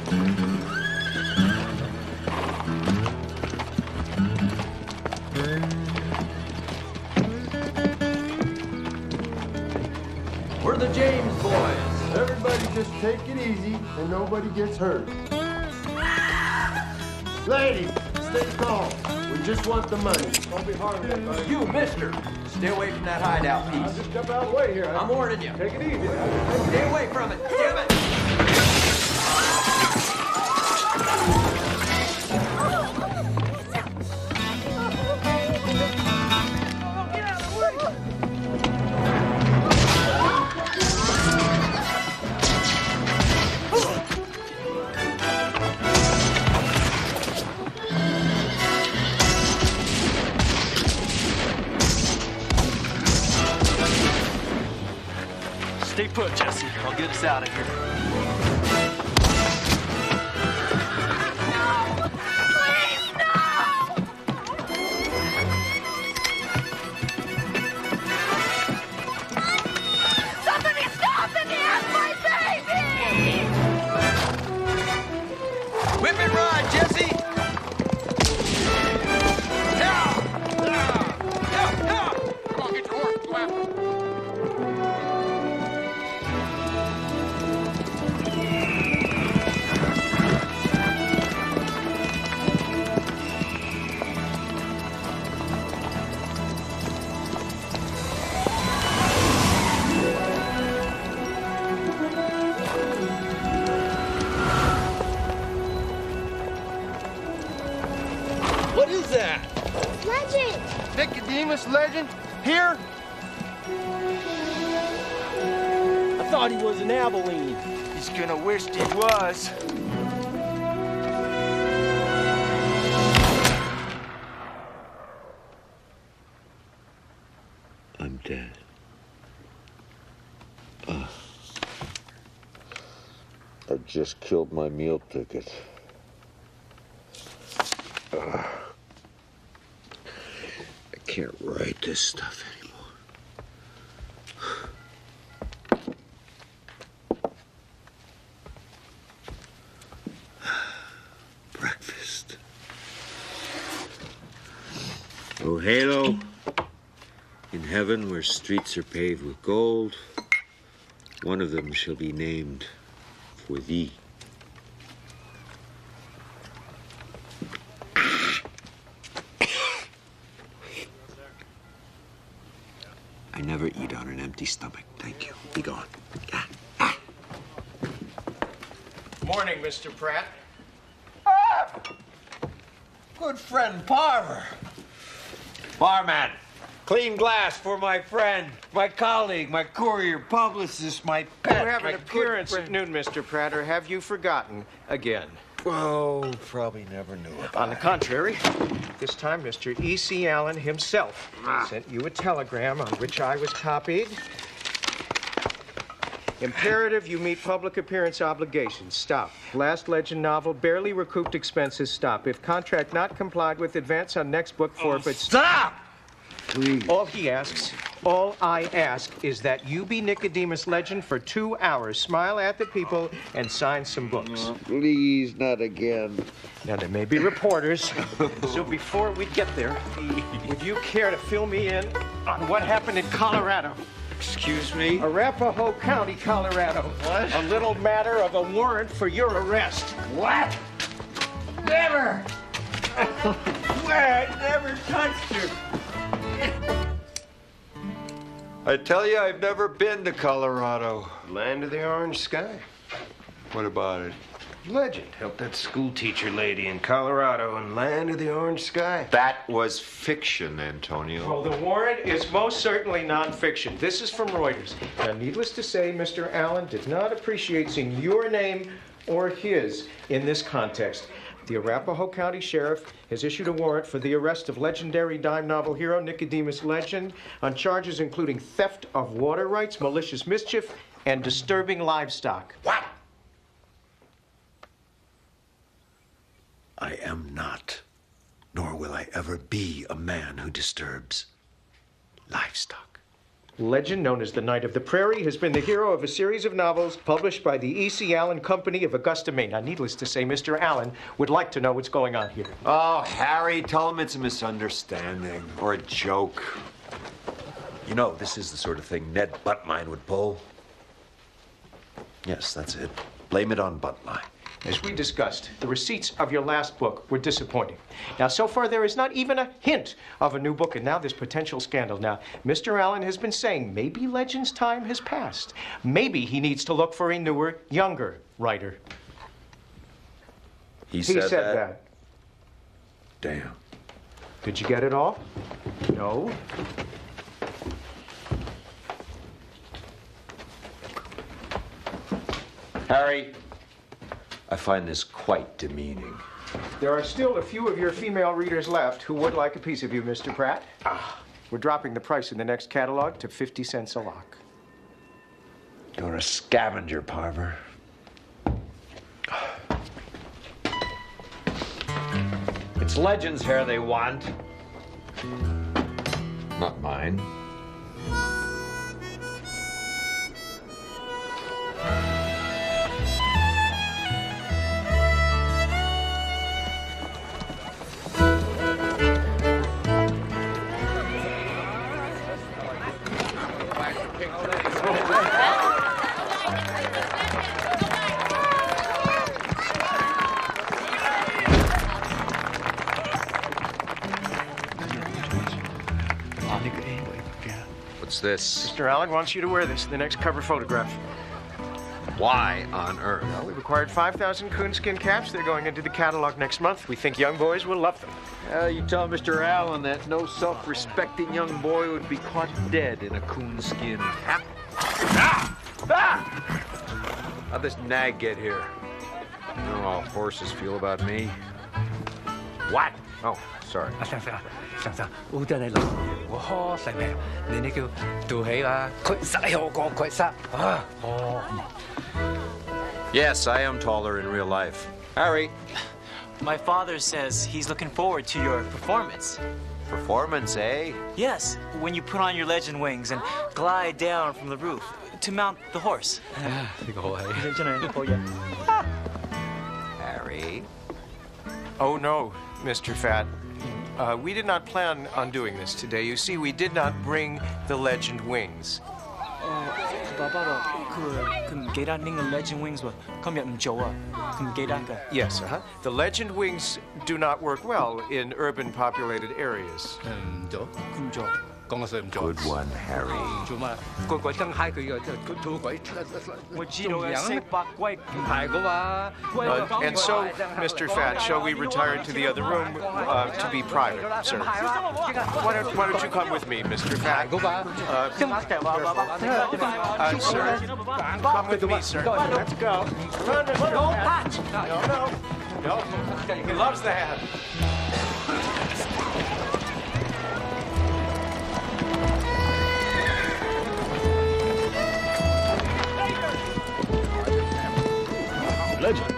We're the James boys. Everybody just take it easy and nobody gets hurt. Ladies, stay calm. We just want the money. Don't be harming anybody. You, mister, stay away from that hideout piece. Just step out of the way here. I'm warning you. Take it easy. Stay away from it. Damn it. Stay put, Jesse. I'll get us out of here. Whip and ride, Jesse! Now! Come on, get your horse. Go after him. What is that? Legend! Nicodemus Legend? Here? I thought he was an Abilene. He's gonna wish he was. I'm dead. I just killed my meal ticket. I can't write this stuff anymore. Breakfast. Oh, halo. In heaven, where streets are paved with gold, one of them shall be named for thee. I never eat on an empty stomach. Thank you. Be gone. Morning, Mr. Pratt. Good friend, Parver. Barman, clean glass for my friend, my colleague, my courier publicist, my pet. You have my an good appearance friend. at noon, Mr. Pratt, or have you forgotten again? Oh, probably never knew about On the contrary, this time Mr. E.C. Allen himself sent you a telegram on which I was copied. Imperative you meet public appearance obligations. Stop. Last Legend novel, barely recouped expenses. Stop. If contract not complied with, advance on next book forfeit. Stop! Please. All I ask is that you be Nicodemus Legend for 2 hours. Smile at the people and sign some books. Please, not again. Now, there may be reporters, so before we get there, would you care to fill me in on what happened in Colorado? Excuse me? Arapahoe County, Colorado. What? A little matter of a warrant for your arrest. What? Never! Swear I never touched her. I tell you, I've never been to Colorado. Land of the orange sky. What about it? Legend. Helped that school teacher lady in Colorado and land of the orange sky. That was fiction, Antonio. Well, the warrant is most certainly nonfiction. This is from Reuters. Now, needless to say, Mr. Allen did not appreciate seeing your name or his in this context. The Arapahoe County Sheriff has issued a warrant for the arrest of legendary dime novel hero Nicodemus Legend on charges including theft of water rights, malicious mischief, and disturbing livestock. What? I am not, nor will I ever be, a man who disturbs livestock. Legend known as the Knight of the Prairie has been the hero of a series of novels published by the E.C. Allen Company of Augusta, Maine. Now, needless to say, Mr. Allen would like to know what's going on here. Oh, Harry, tell him it's a misunderstanding or a joke. You know, this is the sort of thing Ned Buttmine would pull. Yes, that's it. Blame it on Buttmine. As we discussed, the receipts of your last book were disappointing. Now, so far, there is not even a hint of a new book, and now this potential scandal. Now, Mr. Allen has been saying maybe Legend's time has passed. Maybe he needs to look for a newer, younger writer. He said that. Damn. Did you get it all? No? Harry, I find this quite demeaning. There are still a few of your female readers left who would like a piece of you, Mr. Pratt. We're dropping the price in the next catalog to 50 cents a lock. You're a scavenger, Parver. It's Legend's hair they want. Not mine. What's this? Mr. Allen wants you to wear this in the next cover photograph. Why on earth? Well, we required 5,000 coonskin caps. They're going into the catalog next month. We think young boys will love them. You tell Mr. Allen that no self-respecting young boy would be caught dead in a coonskin cap. How'd this nag get here? You know how horses feel about me. What? Oh, sorry. 常常好得你留意，我呵食咩？你呢叫做起啦，佢實係我講佢實啊！哦。Yes, I am taller in real life. Harry. My father says he's looking forward to your performance. Performance, eh? Yes, when you put on your legend wings and glide down from the roof to mount the horse. 呢個好係。真係好嘢。Harry. Oh, no, Mr. Fat. We did not plan on doing this today. You see, we did not bring the legend wings. 爸爸話佢唔記得拎個 legend wings 喎，今日唔做啊，佢唔記得㗎。Yes, The legend wings do not work well in urban populated areas. 唔做，佢唔做。講個水唔做。 Good one, Harry. 做乜？個鬼燈閪佢嘅，做鬼。我知道嘅，識百龜唔係噶嘛。And so, Mr. Fat, shall we retire to the other room to be private, sir? Why don't you come with me, Mr. Fat? Sir, come with me, sir. Let's go. No. He loves the hat. Legend.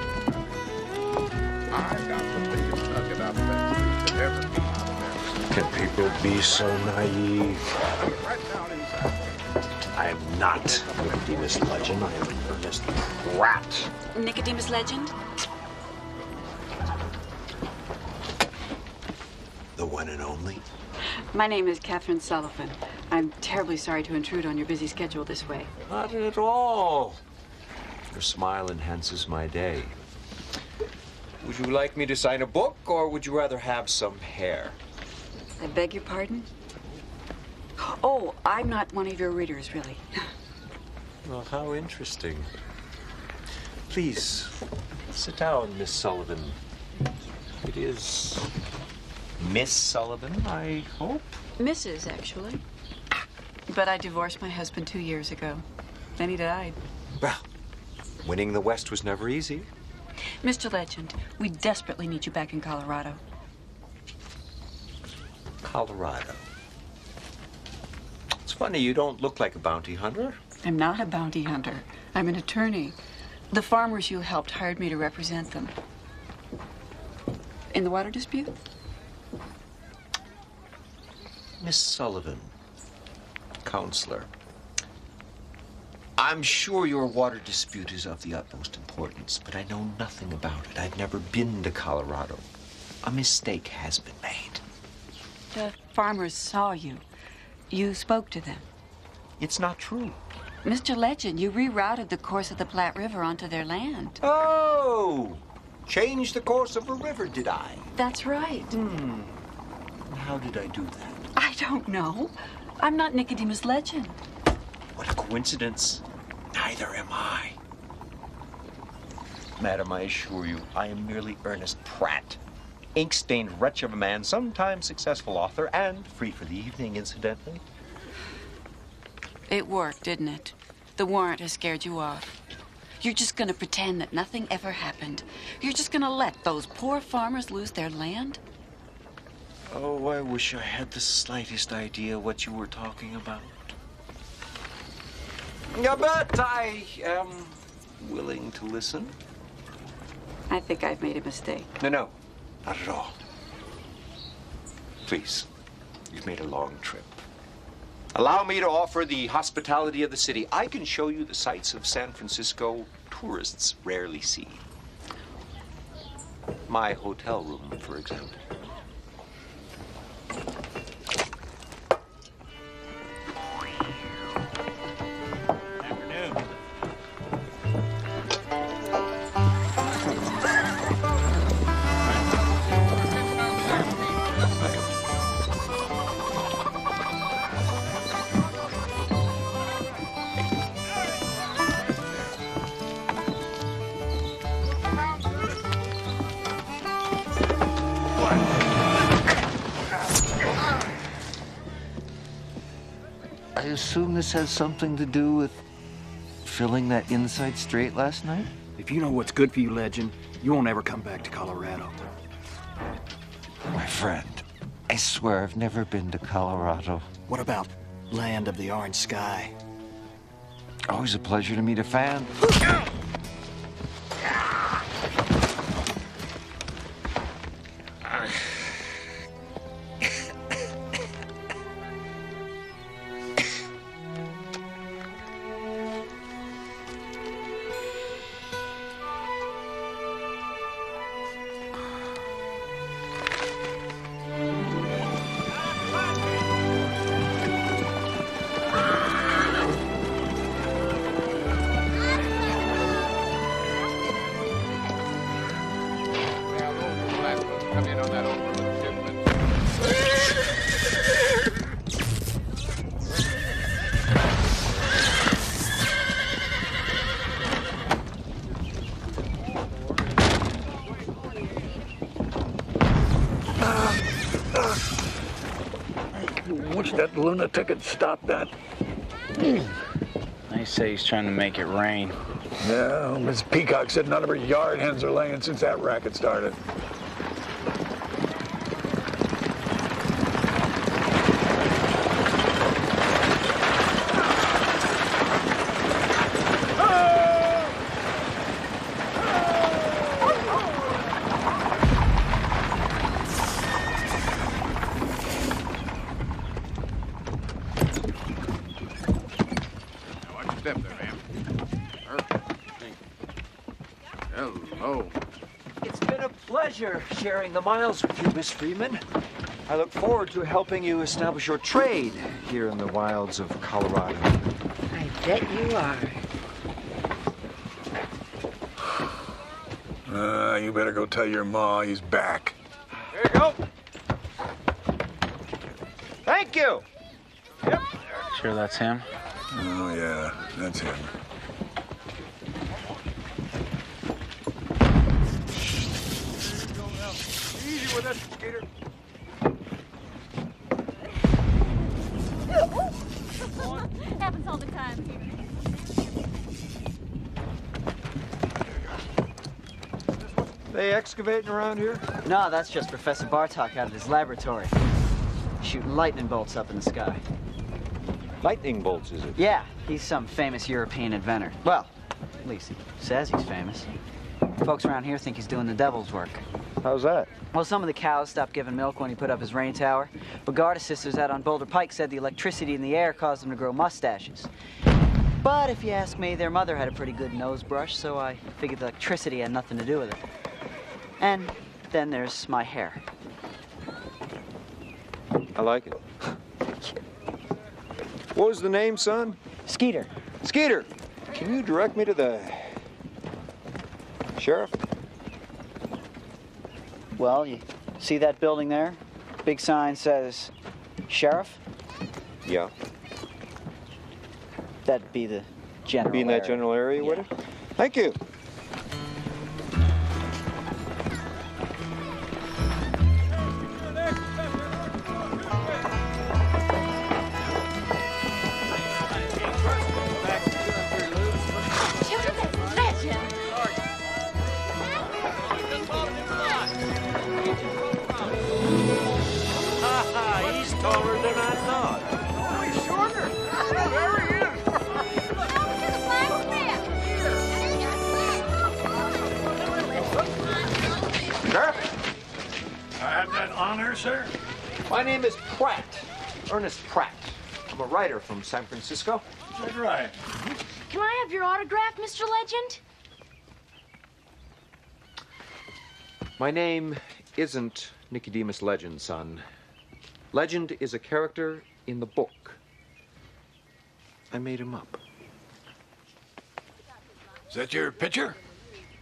Can people be so naive? I am not Nicodemus Legend. I am Ernest Pratt. Nicodemus Legend? The one and only? My name is Catherine Sullivan. I'm terribly sorry to intrude on your busy schedule this way. Not at all. Your smile enhances my day. Would you like me to sign a book, or would you rather have some hair? I beg your pardon? Oh, I'm not one of your readers, really. Well, how interesting. Please, sit down, Miss Sullivan. It is Miss Sullivan, I hope? Mrs., actually. But I divorced my husband 2 years ago. Then he died. Well, winning the West was never easy. Mr. Legend, we desperately need you back in Colorado. Colorado. It's funny, you don't look like a bounty hunter. I'm not a bounty hunter. I'm an attorney. The farmers you helped hired me to represent them. In the water dispute? Miss Sullivan, counselor. I'm sure your water dispute is of the utmost importance, but I know nothing about it. I've never been to Colorado. A mistake has been made. The farmers saw you. You spoke to them. It's not true. Mr. Legend, you rerouted the course of the Platte River onto their land. Oh! Changed the course of a river, did I? That's right. How did I do that? I don't know. I'm not Nicodemus Legend. What a coincidence. Neither am I. Madam, I assure you, I am merely Ernest Pratt. Ink-stained wretch of a man, sometimes successful author, and free for the evening, incidentally. It worked, didn't it? The warrant has scared you off. You're just gonna pretend that nothing ever happened. You're just gonna let those poor farmers lose their land? Oh, I wish I had the slightest idea what you were talking about. Yeah, but I am willing to listen. I think I've made a mistake. No, not at all. Please, you've made a long trip. Allow me to offer the hospitality of the city. I can show you the sights of San Francisco tourists rarely see. My hotel room, for example. I assume this has something to do with filling that inside straight last night? If you know what's good for you, Legend, you won't ever come back to Colorado. My friend, I swear I've never been to Colorado. What about land of the orange sky? Always a pleasure to meet a fan. Come in on that overload shipment. Wish that lunatic had stopped that. They say he's trying to make it rain. Yeah, Miss Peacock said none of her yard hens are laying since that racket started. Hello. It's been a pleasure sharing the miles with you, Miss Freeman. I look forward to helping you establish your trade here in the wilds of Colorado. I bet you are. You better go tell your ma he's back. There you go. Thank you. Yep. Sure that's him? Oh, yeah, that's him. Easy with it, Skeeter. Happens all the time here. They excavating around here? No, that's just Professor Bartok out of his laboratory. Shooting lightning bolts up in the sky. Lightning bolts, is it? Yeah, he's some famous European inventor. Well, at least he says he's famous. Folks around here think he's doing the devil's work. How's that? Well, some of the cows stopped giving milk when he put up his rain tower. But Garda sisters out on Boulder Pike said the electricity in the air caused them to grow mustaches. But if you ask me, their mother had a pretty good nose brush, so I figured the electricity had nothing to do with it. And then there's my hair. I like it. What was the name, son? Skeeter. Skeeter, can you direct me to the sheriff? Well, you see that building there? Big sign says sheriff. Yeah. That'd be the general Be in that area. general area, would it? Thank you. He's taller than I thought. Oh, he's shorter. Oh, there he is. Sheriff? I have that honor, sir. My name is Pratt, Ernest Pratt. I'm a writer from San Francisco. That's right. Can I have your autograph, Mr. Legend? My name isn't Nicodemus Legend, son. Legend is a character in the book. I made him up. Is that your picture?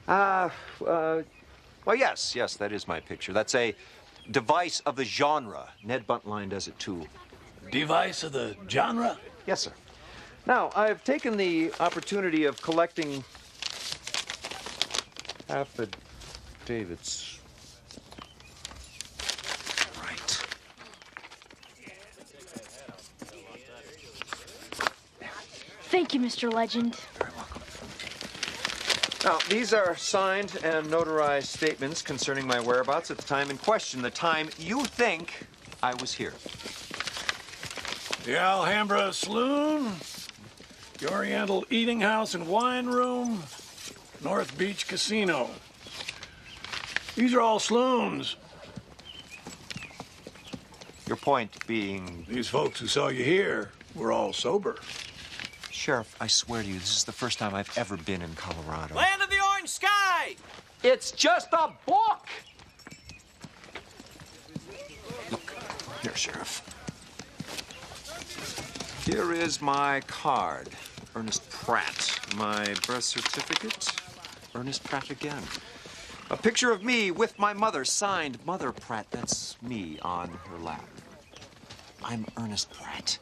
Well, yes, that is my picture. That's a device of the genre. Ned Buntline does it, too. Device of the genre? Yes, sir. Now, I've taken the opportunity of collecting affidavits. Right. Thank you, Mr. Legend. Now, these are signed and notarized statements concerning my whereabouts at the time in question, the time you think I was here. The Alhambra Saloon, the Oriental Eating House and Wine Room, North Beach Casino. These are all saloons. Your point being? These folks who saw you here were all sober. Sheriff, I swear to you, this is the first time I've ever been in Colorado. Land of the orange sky! It's just a book! Look, here, Sheriff. Here is my card, Ernest Pratt. My birth certificate, Ernest Pratt again. A picture of me with my mother, signed Mother Pratt. That's me on her lap. I'm Ernest Pratt.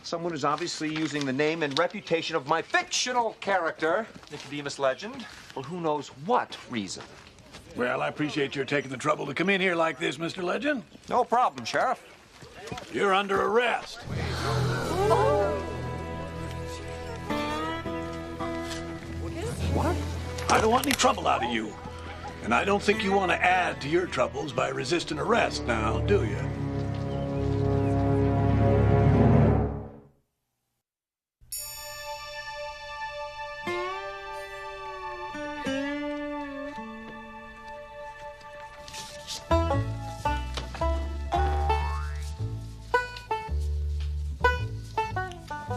Someone who's obviously using the name and reputation of my fictional character, Nicodemus Legend, for who knows what reason. Well, I appreciate your taking the trouble to come in here like this, Mr. Legend. No problem, Sheriff. You're under arrest. What? I don't want any trouble out of you. And I don't think you want to add to your troubles by resisting arrest now, do you?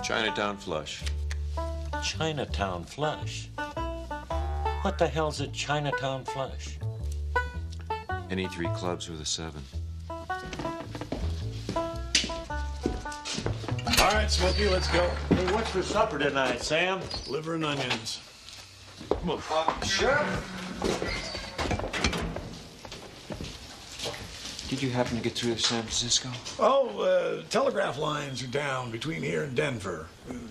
Chinatown Flush. Chinatown Flush? What the hell's a Chinatown Flush? Any 3 clubs with a 7. All right, Smokey, let's go. Hey, what's for supper tonight, Sam? Liver and onions. Sheriff? Did you happen to get through to San Francisco? Oh, telegraph lines are down between here and Denver.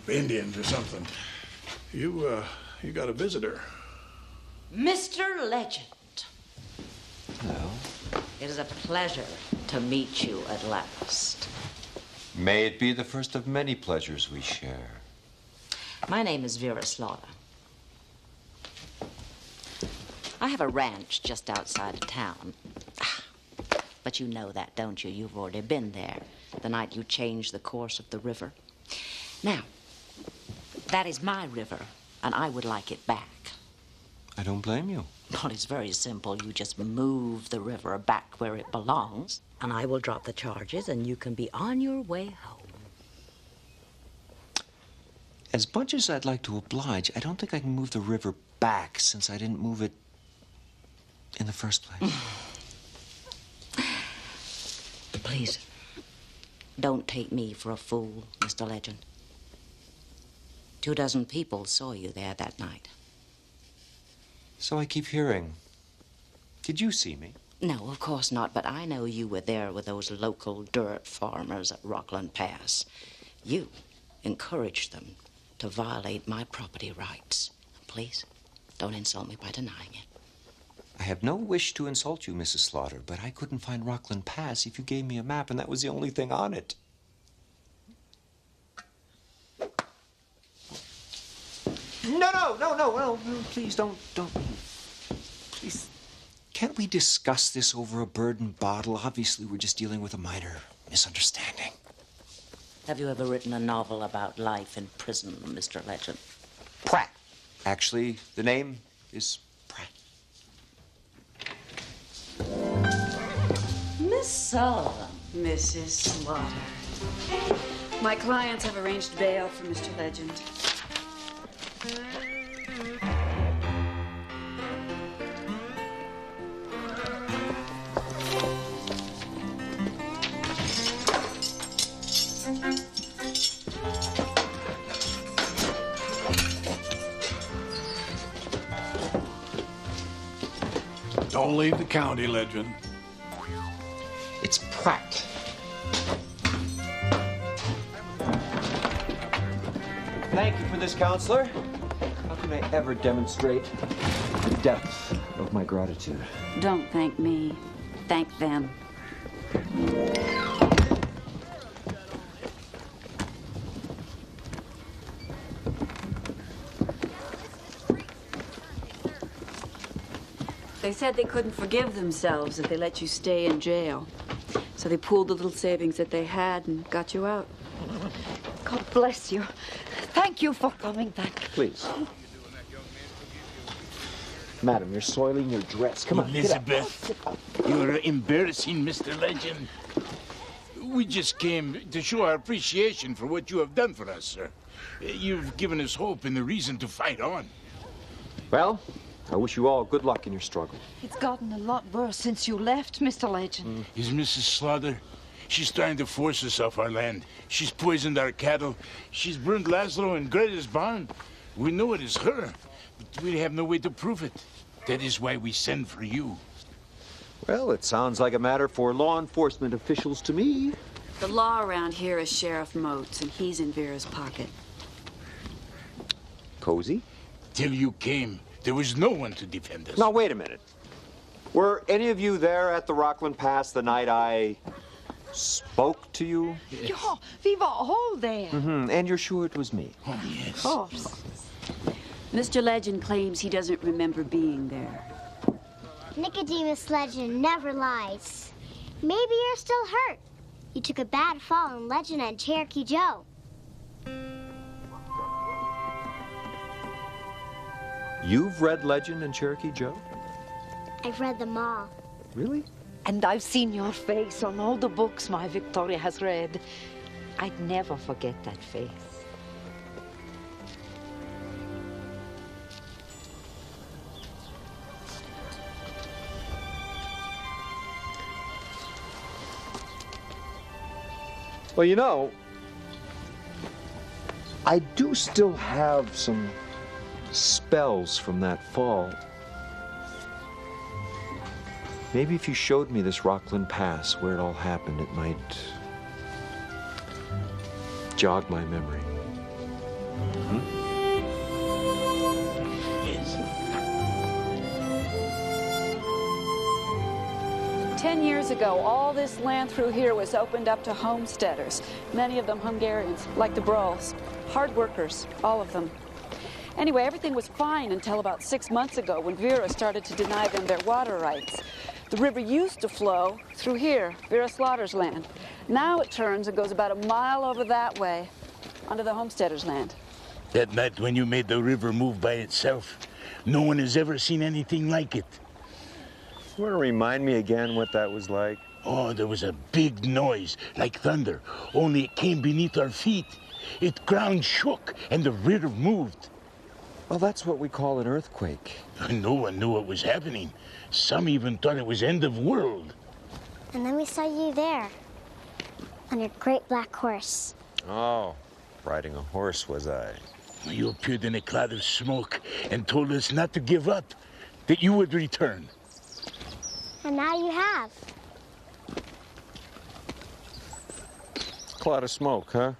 Indians or something. You got a visitor. Mr. Legend. Hello. It is a pleasure to meet you at last. May it be the first of many pleasures we share. My name is Vera Slaughter. I have a ranch just outside of town. But you know that, don't you? You've already been there the night you changed the course of the river. Now, that is my river, and I would like it back. I don't blame you. Well, it's very simple. You just move the river back where it belongs, and I will drop the charges, and you can be on your way home. As much as I'd like to oblige, I don't think I can move the river back since I didn't move it in the first place. Please, don't take me for a fool, Mr. Legend. 24 people saw you there that night. So I keep hearing. Did you see me? No, of course not, but I know you were there with those local dirt farmers at Rockland Pass. You encouraged them to violate my property rights. Please, don't insult me by denying it. I have no wish to insult you, Mrs. Slaughter, but I couldn't find Rockland Pass if you gave me a map, and that was the only thing on it. No, please don't. Please, can't we discuss this over a bird and bottle? Obviously, we're just dealing with a minor misunderstanding. Have you ever written a novel about life in prison, Mr. Legend? Pratt. Actually, the name is Pratt. Miss Sullivan. Mrs. Slaughter. My clients have arranged bail for Mr. Legend. Don't leave the county, Legend. It's Pratt. Thank you for this, counselor. How can I ever demonstrate the depth of my gratitude? Don't thank me. Thank them. They said they couldn't forgive themselves if they let you stay in jail. So they pooled the little savings that they had and got you out. God bless you. Thank you for coming back. Please. Madam, you're soiling your dress. Come on, get up. Elizabeth, you're embarrassing, Mr. Legend. We just came to show our appreciation for what you have done for us, sir. You've given us hope and a reason to fight on. Well, I wish you all good luck in your struggle. It's gotten a lot worse since you left, Mr. Legend. Is Mrs. Slaughter? She's trying to force us off our land. She's poisoned our cattle. She's burned Laszlo and Greta's barn. We know it is her, but we have no way to prove it. That is why we send for you. Well, it sounds like a matter for law enforcement officials to me. The law around here is Sheriff Moats, and he's in Vera's pocket. Cozy? Till you came, there was no one to defend us. Now, wait a minute. Were any of you there at the Rockland Pass the night I spoke to you? Ja, we were all there. And you're sure it was me? Oh, yes. Of course. Mr. Legend claims he doesn't remember being there. Nicodemus Legend never lies. Maybe you're still hurt. You took a bad fall in Legend and Cherokee Joe. You've read Legend and Cherokee Joe? I've read them all. Really? And I've seen your face on all the books my Victoria has read. I'd never forget that face. Well, you know, I do still have some spells from that fall. Maybe if you showed me this Rockland Pass, where it all happened, it might jog my memory. 10 years ago, all this land through here was opened up to homesteaders, many of them Hungarians, like the Brolls. Hard workers, all of them. Anyway, everything was fine until about 6 months ago when Vera started to deny them their water rights. The river used to flow through here, Vera Slaughter's land. Now it turns and goes about a mile over that way onto the homesteaders' land. That night when you made the river move by itself, no one has ever seen anything like it. You want to remind me again what that was like? Oh, there was a big noise, like thunder, only it came beneath our feet. It ground shook, and the river moved. Well, that's what we call an earthquake. No one knew what was happening. Some even thought it was end of world. And then we saw you there, on your great black horse. Oh, riding a horse was I. You appeared in a cloud of smoke and told us not to give up, that you would return. And now you have. Cloud of smoke, huh?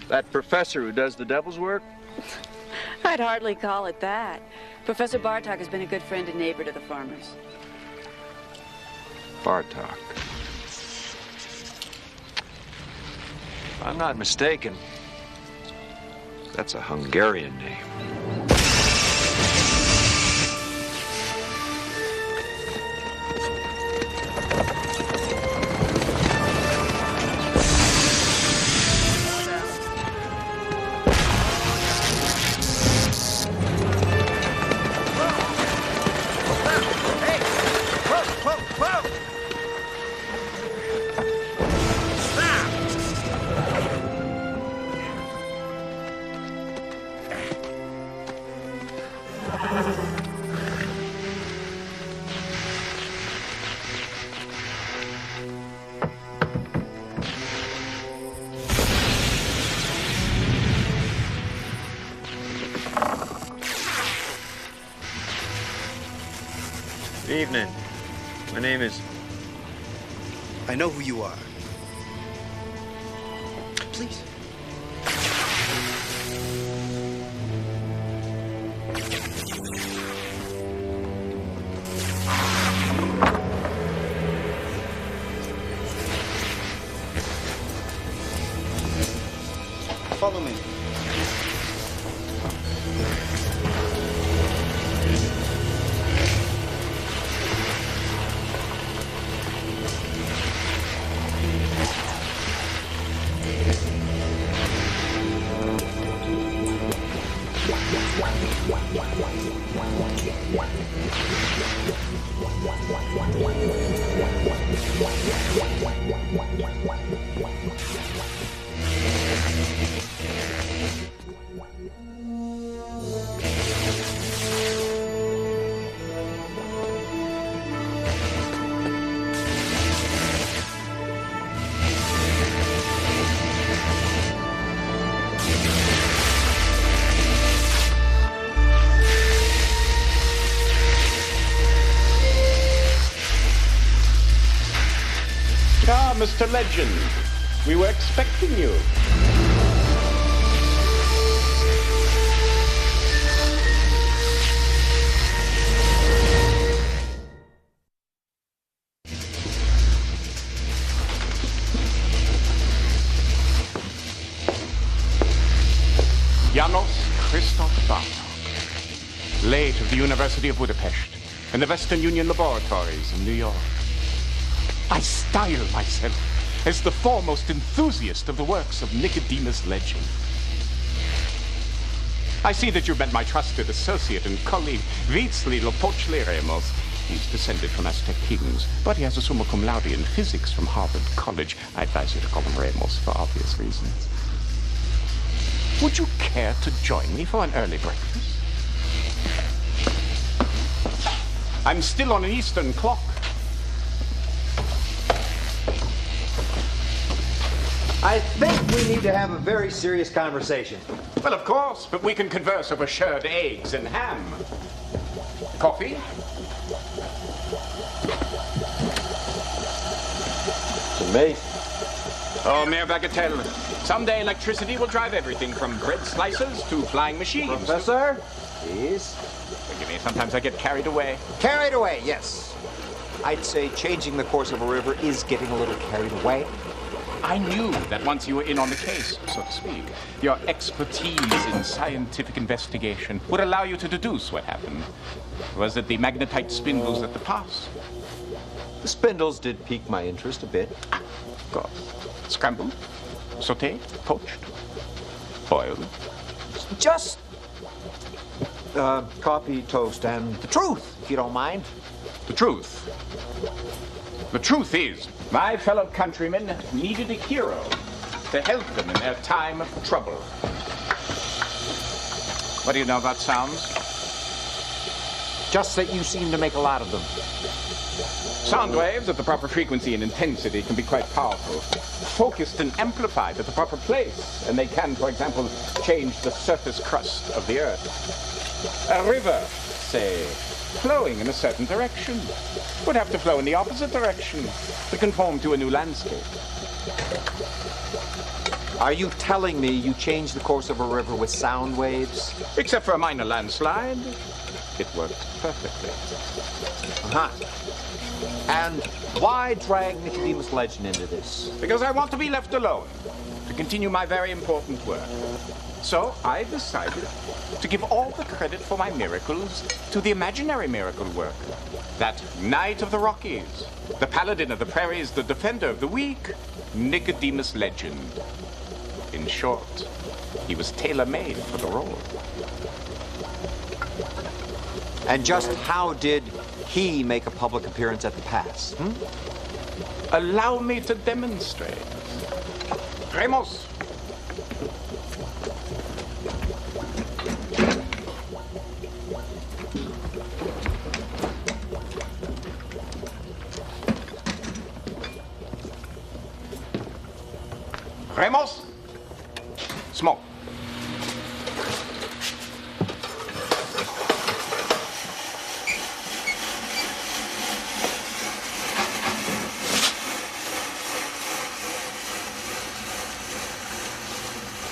That professor who does the devil's work? I'd hardly call it that. Professor Bartok has been a good friend and neighbor to the farmers. Bartok. If I'm not mistaken, that's a Hungarian name. Good evening. My name is... I know who you are. Please. Follow me. Mr. Legend, we were expecting you. Janos Christoph Bartok, late of the University of Budapest and the Western Union Laboratories in New York. I style myself as the foremost enthusiast of the works of Nicodemus Legend. I see that you've met my trusted associate and colleague, Vícli Lopochli Ramos. He's descended from Aztec kings, but he has a summa cum laude in physics from Harvard College. I advise you to call him Ramos for obvious reasons. Would you care to join me for an early breakfast? I'm still on an Eastern clock. I think we need to have a very serious conversation. Well, of course, but we can converse over shirred eggs and ham. Coffee? It's amazing. Oh, mere bagatelle. Someday electricity will drive everything from bread slicers to flying machines. Professor, please. Forgive me, sometimes I get carried away. Carried away, yes. I'd say changing the course of a river is getting a little carried away. I knew that once you were in on the case, so to speak, your expertise in scientific investigation would allow you to deduce what happened. Was it the magnetite spindles at the pass? The spindles did pique my interest a bit. God. Scrambled? Sauté? Poached? Boiled? Just coffee, toast, and the truth, if you don't mind. The truth? The truth is, my fellow countrymen needed a hero to help them in their time of trouble. What do you know about sounds? Just that you seem to make a lot of them. Sound waves at the proper frequency and intensity can be quite powerful. Focused and amplified at the proper place, and they can, for example, change the surface crust of the earth. A river, say, flowing in a certain direction, would have to flow in the opposite direction to conform to a new landscape. Are you telling me you changed the course of a river with sound waves? Except for a minor landslide, it worked perfectly. Uh-huh. And why drag Nicodemus Legend into this? Because I want to be left alone to continue my very important work. So I decided to give all the credit for my miracles to the imaginary miracle work. That knight of the Rockies, the paladin of the prairies, the defender of the weak, Nicodemus Legend. In short, he was tailor-made for the role. And just how did he make a public appearance at the pass? Allow me to demonstrate. Ramos. Ramos. Smoke.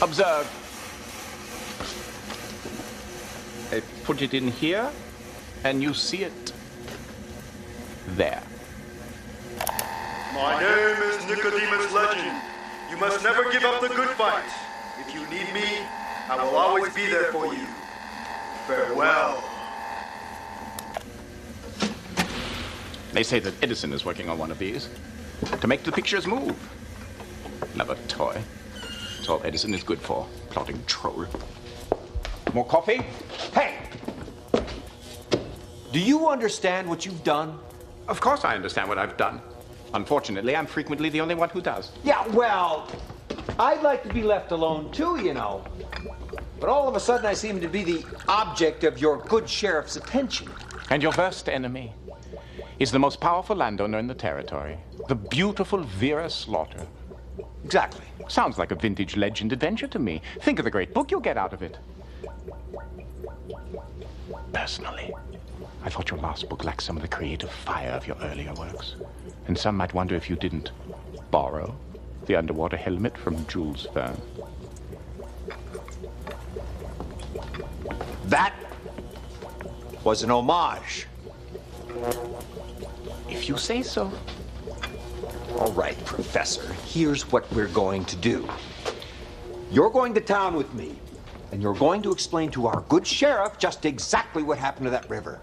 Observe. I put it in here, and you see it there. My name is Nicodemus Legend. You must never give up the good fight. If you need me, I will always be there for you. Farewell. They say that Edison is working on one of these to make the pictures move. Another toy. That's all Edison is good for, plotting troll. More coffee? Hey! Do you understand what you've done? Of course I understand what I've done. Unfortunately, I'm frequently the only one who does. Yeah, well, I'd like to be left alone too, you know. But all of a sudden I seem to be the object of your good sheriff's attention. And your worst enemy is the most powerful landowner in the territory, the beautiful Vera Slaughter. Exactly. Sounds like a vintage legend adventure to me. Think of the great book you'll get out of it. Personally, I thought your last book lacked some of the creative fire of your earlier works. And some might wonder if you didn't borrow the underwater helmet from Jules Verne. That was an homage. If you say so. All right, Professor, here's what we're going to do. You're going to town with me, and you're going to explain to our good sheriff just exactly what happened to that river.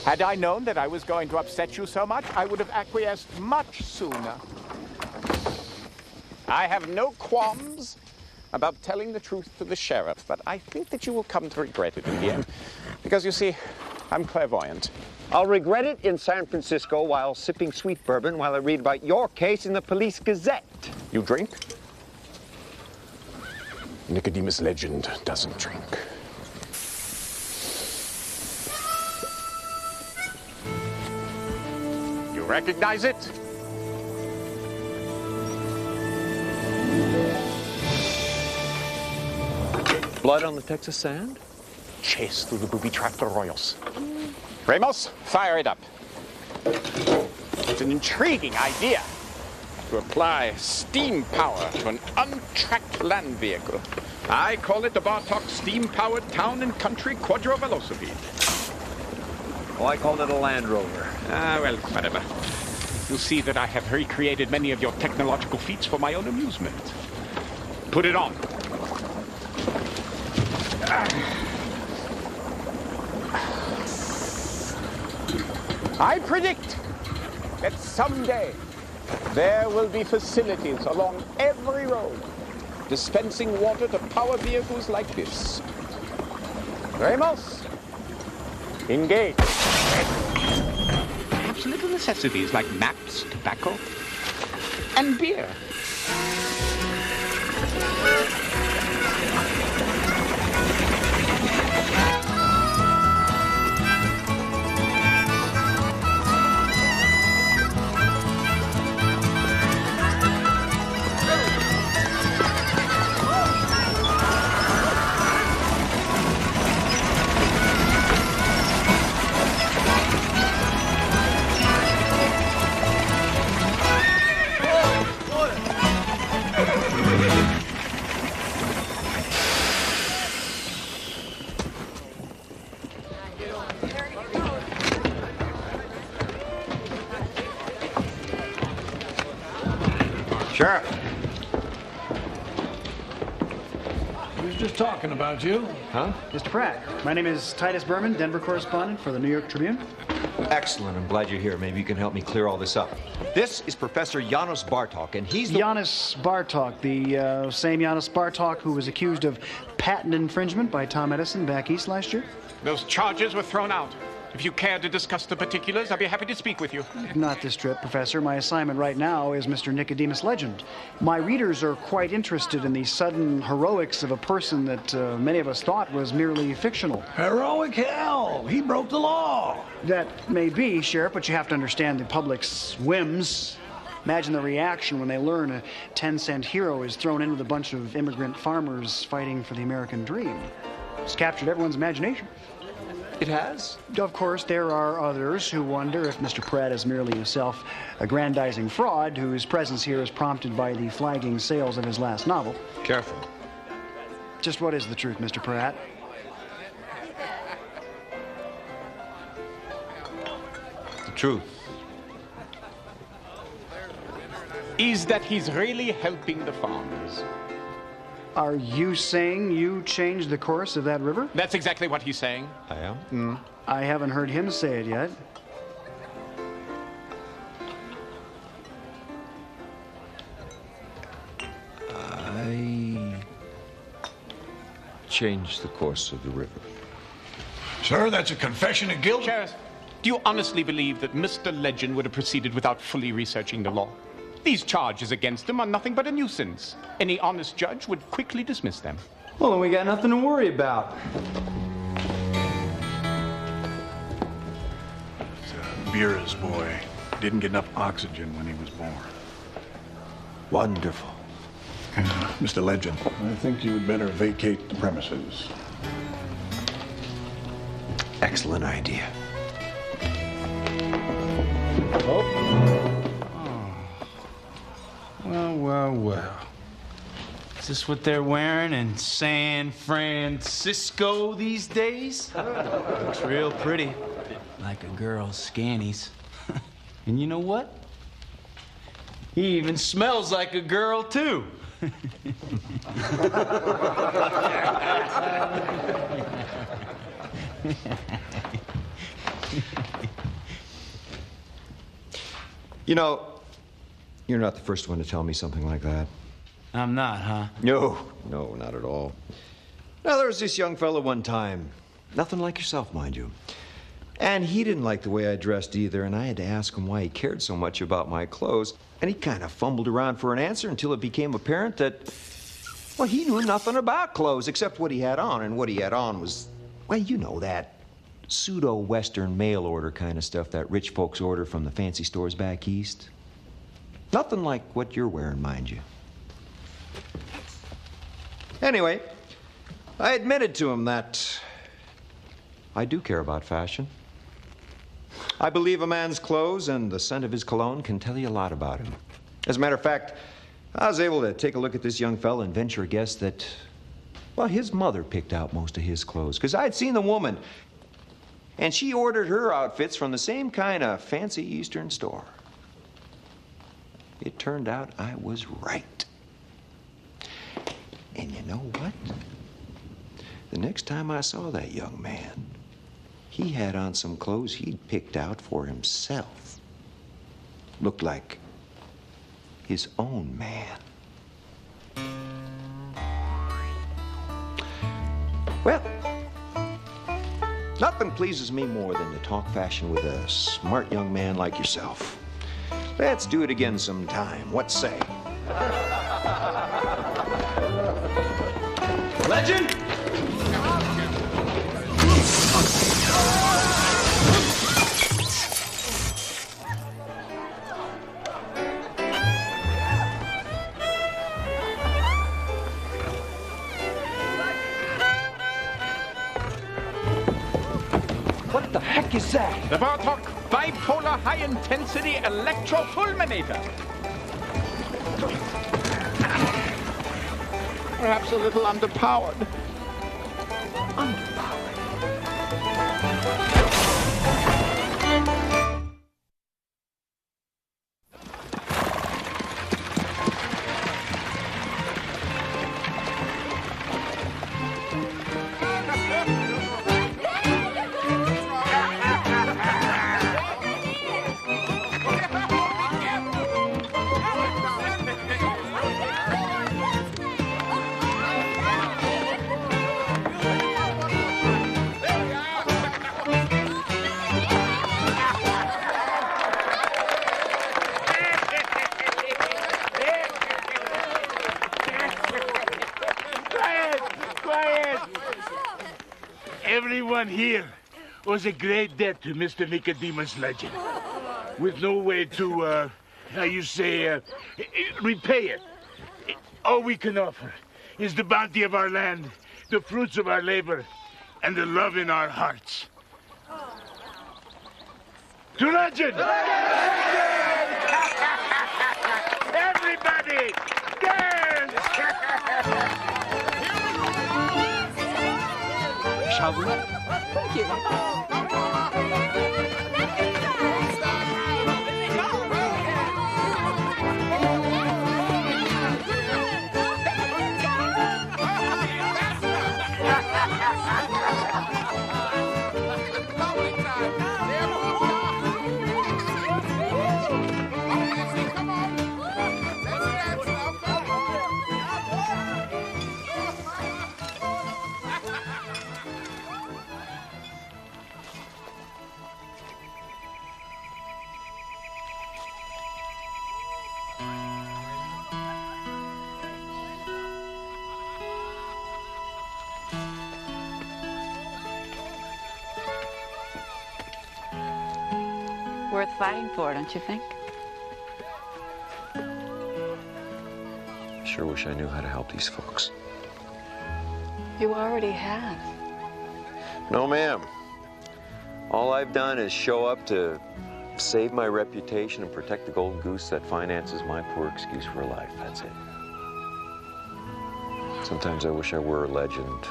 Had I known that I was going to upset you so much, I would have acquiesced much sooner. I have no qualms about telling the truth to the sheriff, but I think that you will come to regret it in the end. Because, you see, I'm clairvoyant. I'll regret it in San Francisco while sipping sweet bourbon while I read about your case in the Police Gazette. You drink? Nicodemus Legend doesn't drink. You recognize it? Blood on the Texas sand? Chase through the booby-trapped Arroyos. Ramos, fire it up. It's an intriguing idea to apply steam power to an untracked land vehicle. I call it the Bartok steam-powered town and country quadrovelocipede. Well, I called it a Land Rover. Well, whatever. You'll see that I have recreated many of your technological feats for my own amusement. Put it on. I predict that someday there will be facilities along every road dispensing water to power vehicles like this. Ramos, engage. Perhaps little necessities like maps, tobacco, and beer. Sheriff. We was just talking about you. Huh? Mr. Pratt, my name is Titus Berman, Denver correspondent for the New York Tribune. Excellent. I'm glad you're here. Maybe you can help me clear all this up. This is Professor Janos Bartok, and he's the... Janos Bartok, the same Janos Bartok who was accused of patent infringement by Tom Edison back east last year? Those charges were thrown out. If you care to discuss the particulars, I'd be happy to speak with you. Not this trip, Professor. My assignment right now is Mr. Nicodemus Legend. My readers are quite interested in the sudden heroics of a person that many of us thought was merely fictional. Heroic hell! He broke the law! That may be, Sheriff, but you have to understand the public's whims. Imagine the reaction when they learn a 10-cent hero is thrown in with a bunch of immigrant farmers fighting for the American dream. It's captured everyone's imagination. It has? Of course, there are others who wonder if Mr. Pratt is merely a self-aggrandizing fraud whose presence here is prompted by the flagging sales of his last novel. Careful. Just what is the truth, Mr. Pratt? The truth is that he's really helping the farmers. Are you saying you changed the course of that river? That's exactly what he's saying. I am? I haven't heard him say it yet. I changed the course of the river. Sir, that's a confession of guilt. Sheriff, do you honestly believe that Mr. Legend would have proceeded without fully researching the law? These charges against him are nothing but a nuisance. Any honest judge would quickly dismiss them. Well, then we got nothing to worry about. Bureau's boy didn't get enough oxygen when he was born. Wonderful. Mr. Legend, I think you would better vacate the premises. Excellent idea. Well. Is this what they're wearing in San Francisco these days? Looks real pretty. Like a girl's scannies. And you know what? He even smells like a girl, too. You know, you're not the first one to tell me something like that. I'm not, huh? No, not at all. Now, there was this young fellow one time. Nothing like yourself, mind you. And he didn't like the way I dressed either, and I had to ask him why he cared so much about my clothes. And he kind of fumbled around for an answer until it became apparent that, well, he knew nothing about clothes except what he had on. And what he had on was, well, you know, that pseudo-Western mail order kind of stuff that rich folks order from the fancy stores back east. Nothing like what you're wearing, mind you. Anyway, I admitted to him that I do care about fashion. I believe a man's clothes and the scent of his cologne can tell you a lot about him. As a matter of fact, I was able to take a look at this young fella and venture a guess that, well, his mother picked out most of his clothes, because I'd seen the woman, and she ordered her outfits from the same kind of fancy Eastern store. It turned out I was right. And you know what? The next time I saw that young man, he had on some clothes he'd picked out for himself. Looked like his own man. Well, nothing pleases me more than to talk fashion with a smart young man like yourself. Let's do it again sometime. What say? Legend! What the heck is that? The Bartok Bipolar High Intensity Electrofulminator. Perhaps a little underpowered. Everyone here owes a great debt to Mr. Nicodemus Legend, with no way to, repay it. All we can offer is the bounty of our land, the fruits of our labor, and the love in our hearts. To Legend! Everybody, dance! Shall we? Thank you. Worth fighting for, don't you think? Sure wish I knew how to help these folks. You already have. No, ma'am. All I've done is show up to save my reputation and protect the golden goose that finances my poor excuse for a life. That's it. Sometimes I wish I were a legend,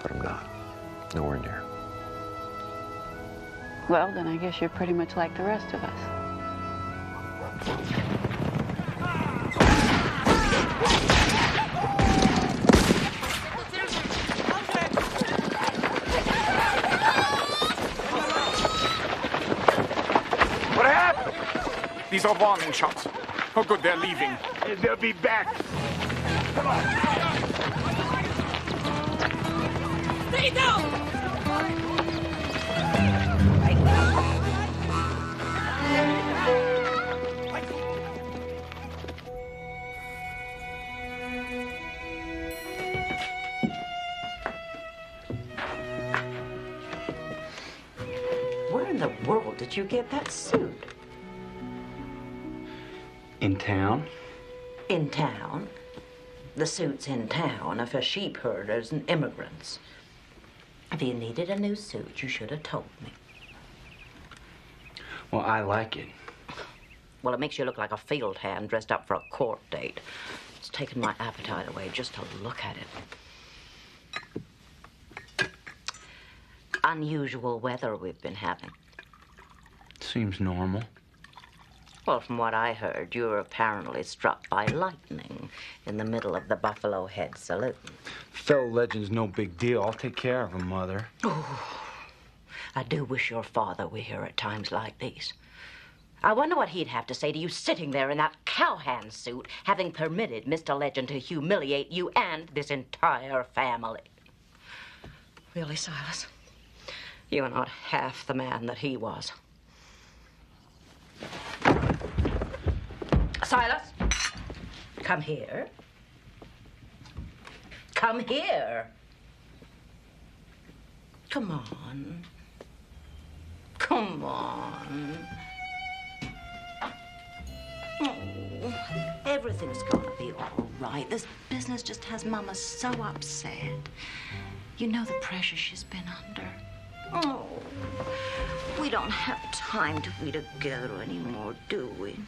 but I'm not. Nowhere near. Well, then I guess you're pretty much like the rest of us. What happened? These are warning shots. Oh, good, they're leaving. They'll be back. Come on. Stay down! in the world did you get that suit? In town? In town? The suits in town are for sheep herders and immigrants. If you needed a new suit, you should have told me. Well, I like it. Well, it makes you look like a field hand dressed up for a court date. It's taken my appetite away just to look at it. Unusual weather we've been having. Seems normal. Well, from what I heard, you were apparently struck by lightning in the middle of the Buffalo Head Saloon. Fellow legend's no big deal. I'll take care of him, Mother. Oh, I do wish your father were here at times like these. I wonder what he'd have to say to you sitting there in that cowhand suit, having permitted Mr. Legend to humiliate you and this entire family. Really, Silas? You are not half the man that he was. Silas, come here. Come here. Come on. Come on. Oh, everything's gonna be all right. This business just has Mama so upset. You know the pressure she's been under. Oh, we don't have time to be together anymore, do we?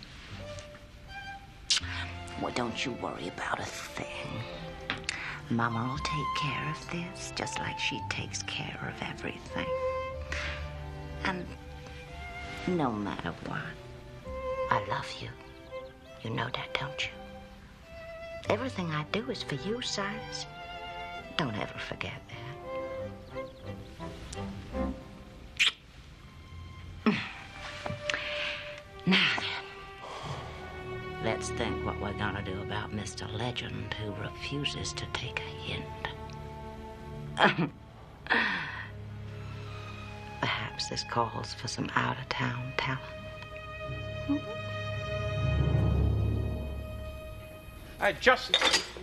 Well, don't you worry about a thing. Mama will take care of this just like she takes care of everything. And no matter what, I love you. You know that, don't you? Everything I do is for you, Silas. Don't ever forget that. Now then, let's think what we're gonna do about Mr. Legend, who refuses to take a hint. Perhaps this calls for some out-of-town talent. I just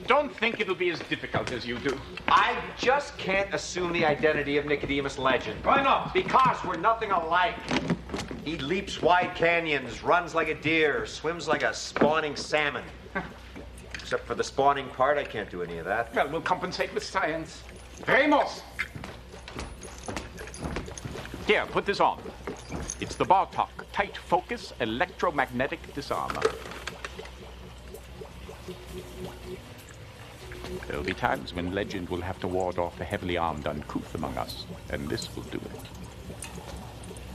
don't think it'll be as difficult as you do. I just can't assume the identity of Nicodemus Legend. Why not? Because we're nothing alike. He leaps wide canyons, runs like a deer, swims like a spawning salmon. Except for the spawning part, I can't do any of that. Well, we'll compensate with science. Ramos! Here, put this on. It's the Bartok Tight Focus Electromagnetic Disarmer. There'll be times when Legend will have to ward off a heavily armed uncouth among us, and this will do it.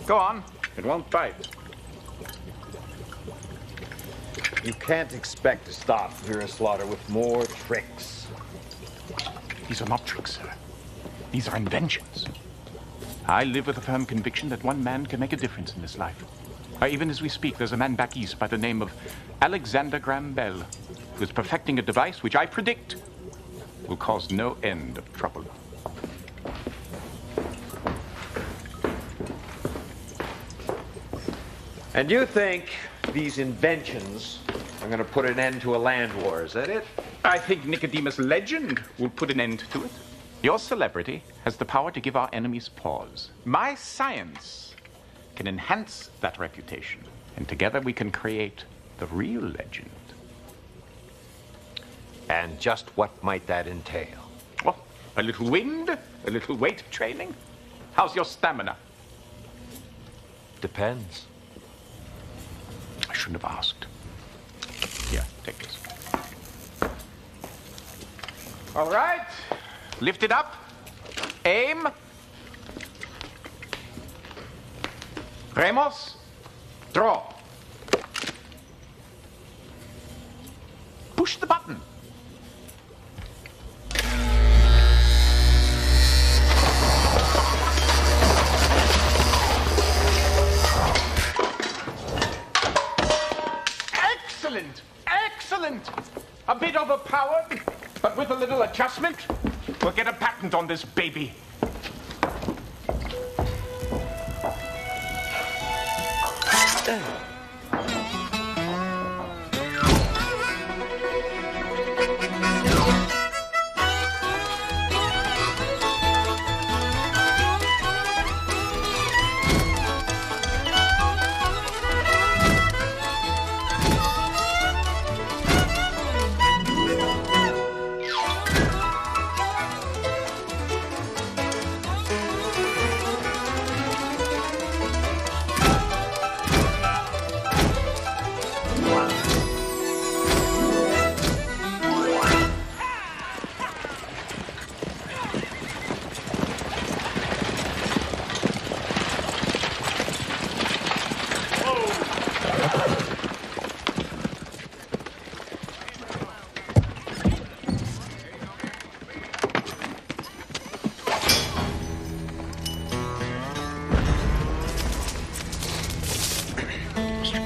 Go on. It won't bite. You can't expect to stop Vera Slaughter with more tricks. These are not tricks, sir. These are inventions. I live with a firm conviction that one man can make a difference in this life. Even as we speak, there's a man back east by the name of Alexander Graham Bell, who is perfecting a device which I predict will cause no end of trouble. And you think these inventions are going to put an end to a land war, is that it? I think Nicodemus Legend will put an end to it. Your celebrity has the power to give our enemies pause. My science can enhance that reputation, and together we can create the real Legend. And just what might that entail? Well, a little wind, a little weight training. How's your stamina? Depends. I shouldn't have asked. Here, take this. All right. Lift it up. Aim. Ramos, draw. Push the button. Excellent! Excellent! A bit overpowered, but with a little adjustment, we'll get a patent on this baby.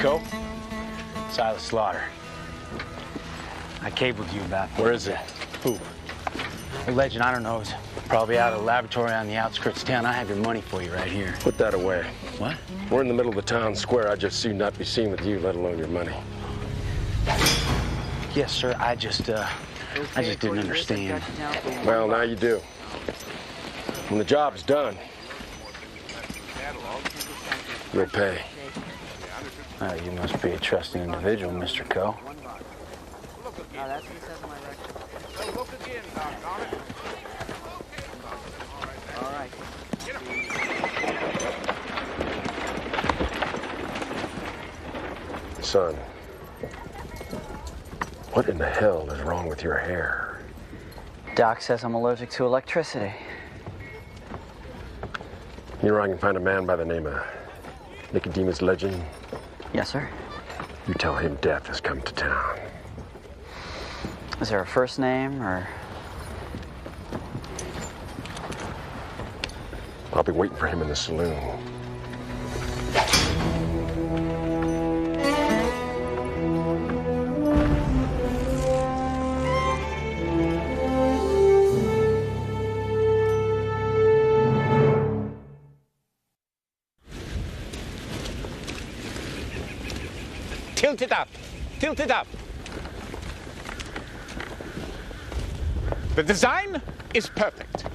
Co. Silas Slaughter. I cabled you about that. Where is it? Who? The legend, I don't know, is probably out of the laboratory on the outskirts of town. I have your money for you right here. Put that away. What? We're in the middle of the town square. I just soon not be seen with you, let alone your money. Yes, sir. I just didn't understand. Well, now you do. When the job's done, you'll pay. You must be a trusting individual, Mr. Co. Son, what in the hell is wrong with your hair? Doc says I'm allergic to electricity. You know I can find a man by the name of Nicodemus Legend? Yes, sir. You tell him death has come to town. Is there a first name, or...? I'll be waiting for him in the saloon. Tilt it up! Tilt it up! The design is perfect.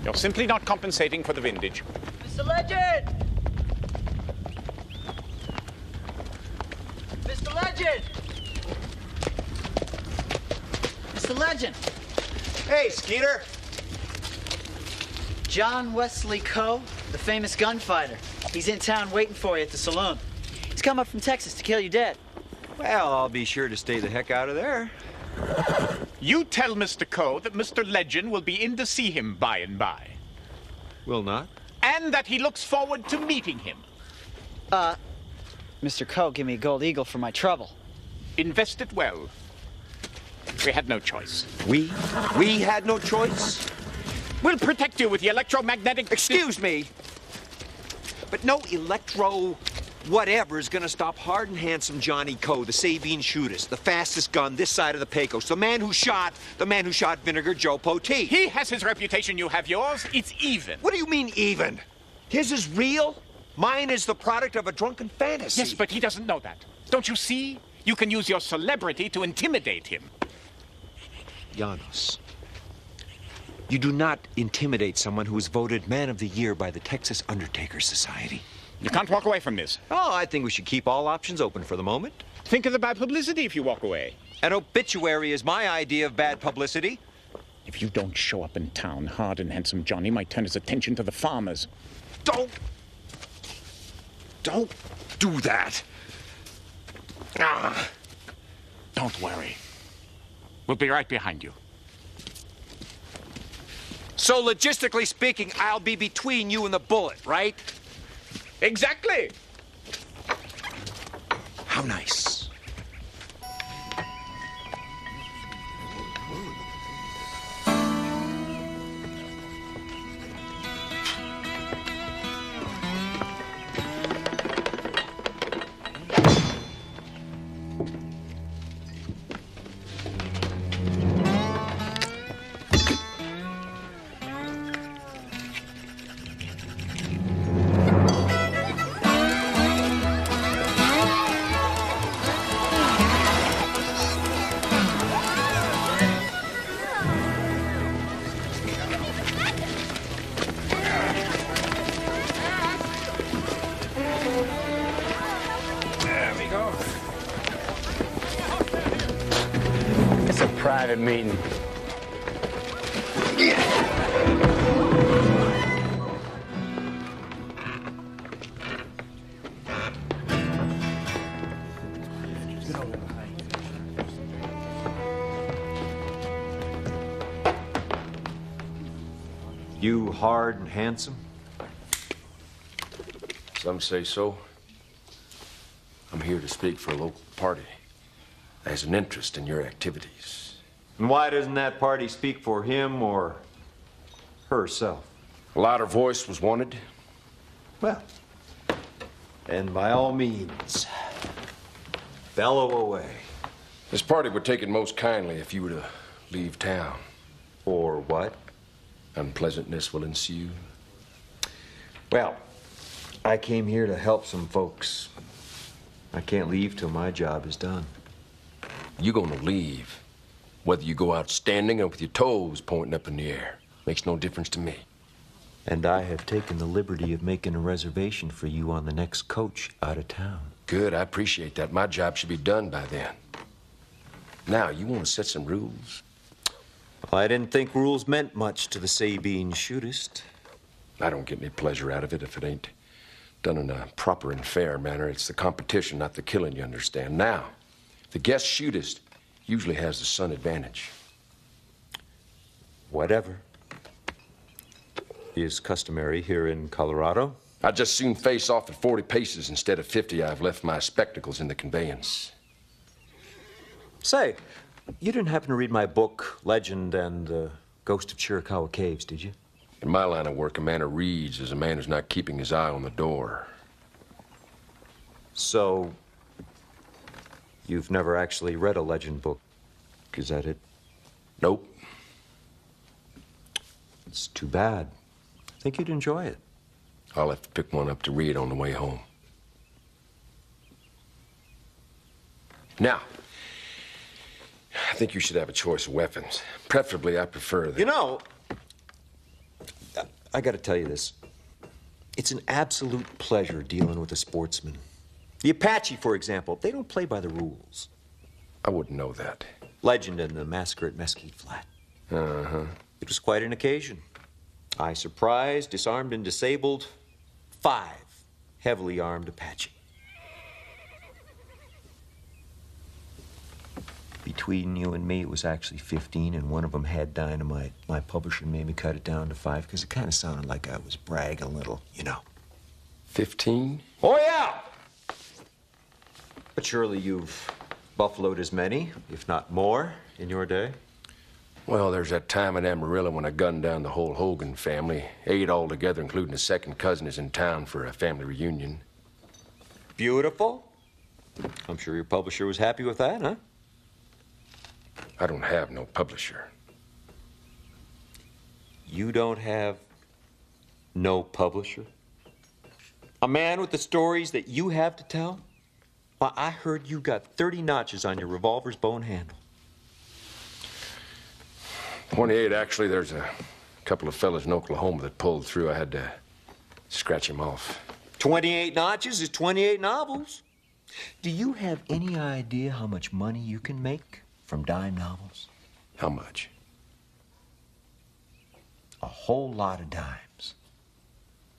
You're simply not compensating for the vintage. Mr. Legend! Mr. Legend! Mr. Legend! Hey, Skeeter! John Wesley Coe, the famous gunfighter. He's in town waiting for you at the saloon. He's come up from Texas to kill you dead. Well, I'll be sure to stay the heck out of there. You tell Mr. Coe that Mr. Legend will be in to see him by and by. Will not? And that he looks forward to meeting him. Mr. Coe, give me a gold eagle for my trouble. Invest it well. We had no choice. We had no choice? We'll protect you with the electromagnetic... Excuse me, but no electro... whatever is going to stop hard and handsome Johnny Coe, the Sabine shootist, the fastest gun this side of the Pecos, the man who shot Vinegar Joe Poteet. He has his reputation, you have yours. It's even. What do you mean even? His is real. Mine is the product of a drunken fantasy. Yes, but he doesn't know that. Don't you see? You can use your celebrity to intimidate him. Janos, you do not intimidate someone who was voted Man of the Year by the Texas Undertaker Society. You can't walk away from this. Oh, I think we should keep all options open for the moment. Think of the bad publicity if you walk away. An obituary is my idea of bad publicity. If you don't show up in town, Hard and Handsome Johnny might turn his attention to the farmers. Don't do that. Don't worry. We'll be right behind you. So logistically speaking, I'll be between you and the bullet, right? Exactly. How nice. Private meeting. You hard and handsome? Some say so. I'm here to speak for a local party that has an interest in your activities. And why doesn't that party speak for him or herself? A louder voice was wanted. Well, And by all means, bellow away. This party would take it most kindly if you were to leave town. Or what? Unpleasantness will ensue. Well, I came here to help some folks. I can't leave till my job is done. You're gonna leave, whether you go out standing or with your toes pointing up in the air. Makes no difference to me. And I have taken the liberty of making a reservation for you on the next coach out of town. Good, I appreciate that. My job should be done by then. Now, you want to set some rules? Well, I didn't think rules meant much to the Sabine shootist. I don't get any pleasure out of it if it ain't done in a proper and fair manner. It's the competition, not the killing, you understand. Now, the guest shootist usually has the sun advantage. Whatever is customary here in Colorado. I'd just soon face off at 40 paces instead of 50. I've left my spectacles in the conveyance. Say, you didn't happen to read my book, Legend and the Ghost of Chiricahua Caves, did you? In my line of work, a man who reads is a man who's not keeping his eye on the door. So, you've never actually read a legend book, is that it? Nope. It's too bad. I think you'd enjoy it. I'll have to pick one up to read on the way home. Now, I think you should have a choice of weapons. Preferably, I prefer the... You know, I gotta tell you this. It's an absolute pleasure dealing with a sportsman. The Apache, for example, they don't play by the rules. I wouldn't know that. Legend and the massacre at Mesquite Flat. Uh-huh. It was quite an occasion. I surprised, disarmed, and disabled 5 heavily armed Apache. Between you and me, it was actually 15, and one of them had dynamite. My publisher made me cut it down to 5 because it kind of sounded like I was bragging a little, you know. 15? Oh, yeah! But surely you've buffaloed as many, if not more, in your day? Well, there's that time in Amarillo when I gunned down the whole Hogan family. 8 altogether, including a second cousin, is in town for a family reunion. Beautiful. I'm sure your publisher was happy with that, huh? I don't have no publisher. You don't have no publisher? A man with the stories that you have to tell? Why, I heard you got 30 notches on your revolver's bone handle. 28, actually. There's a couple of fellas in Oklahoma that pulled through. I had to scratch him off. 28 notches is 28 novels. Do you have any idea how much money you can make from dime novels? How much? A whole lot of dimes.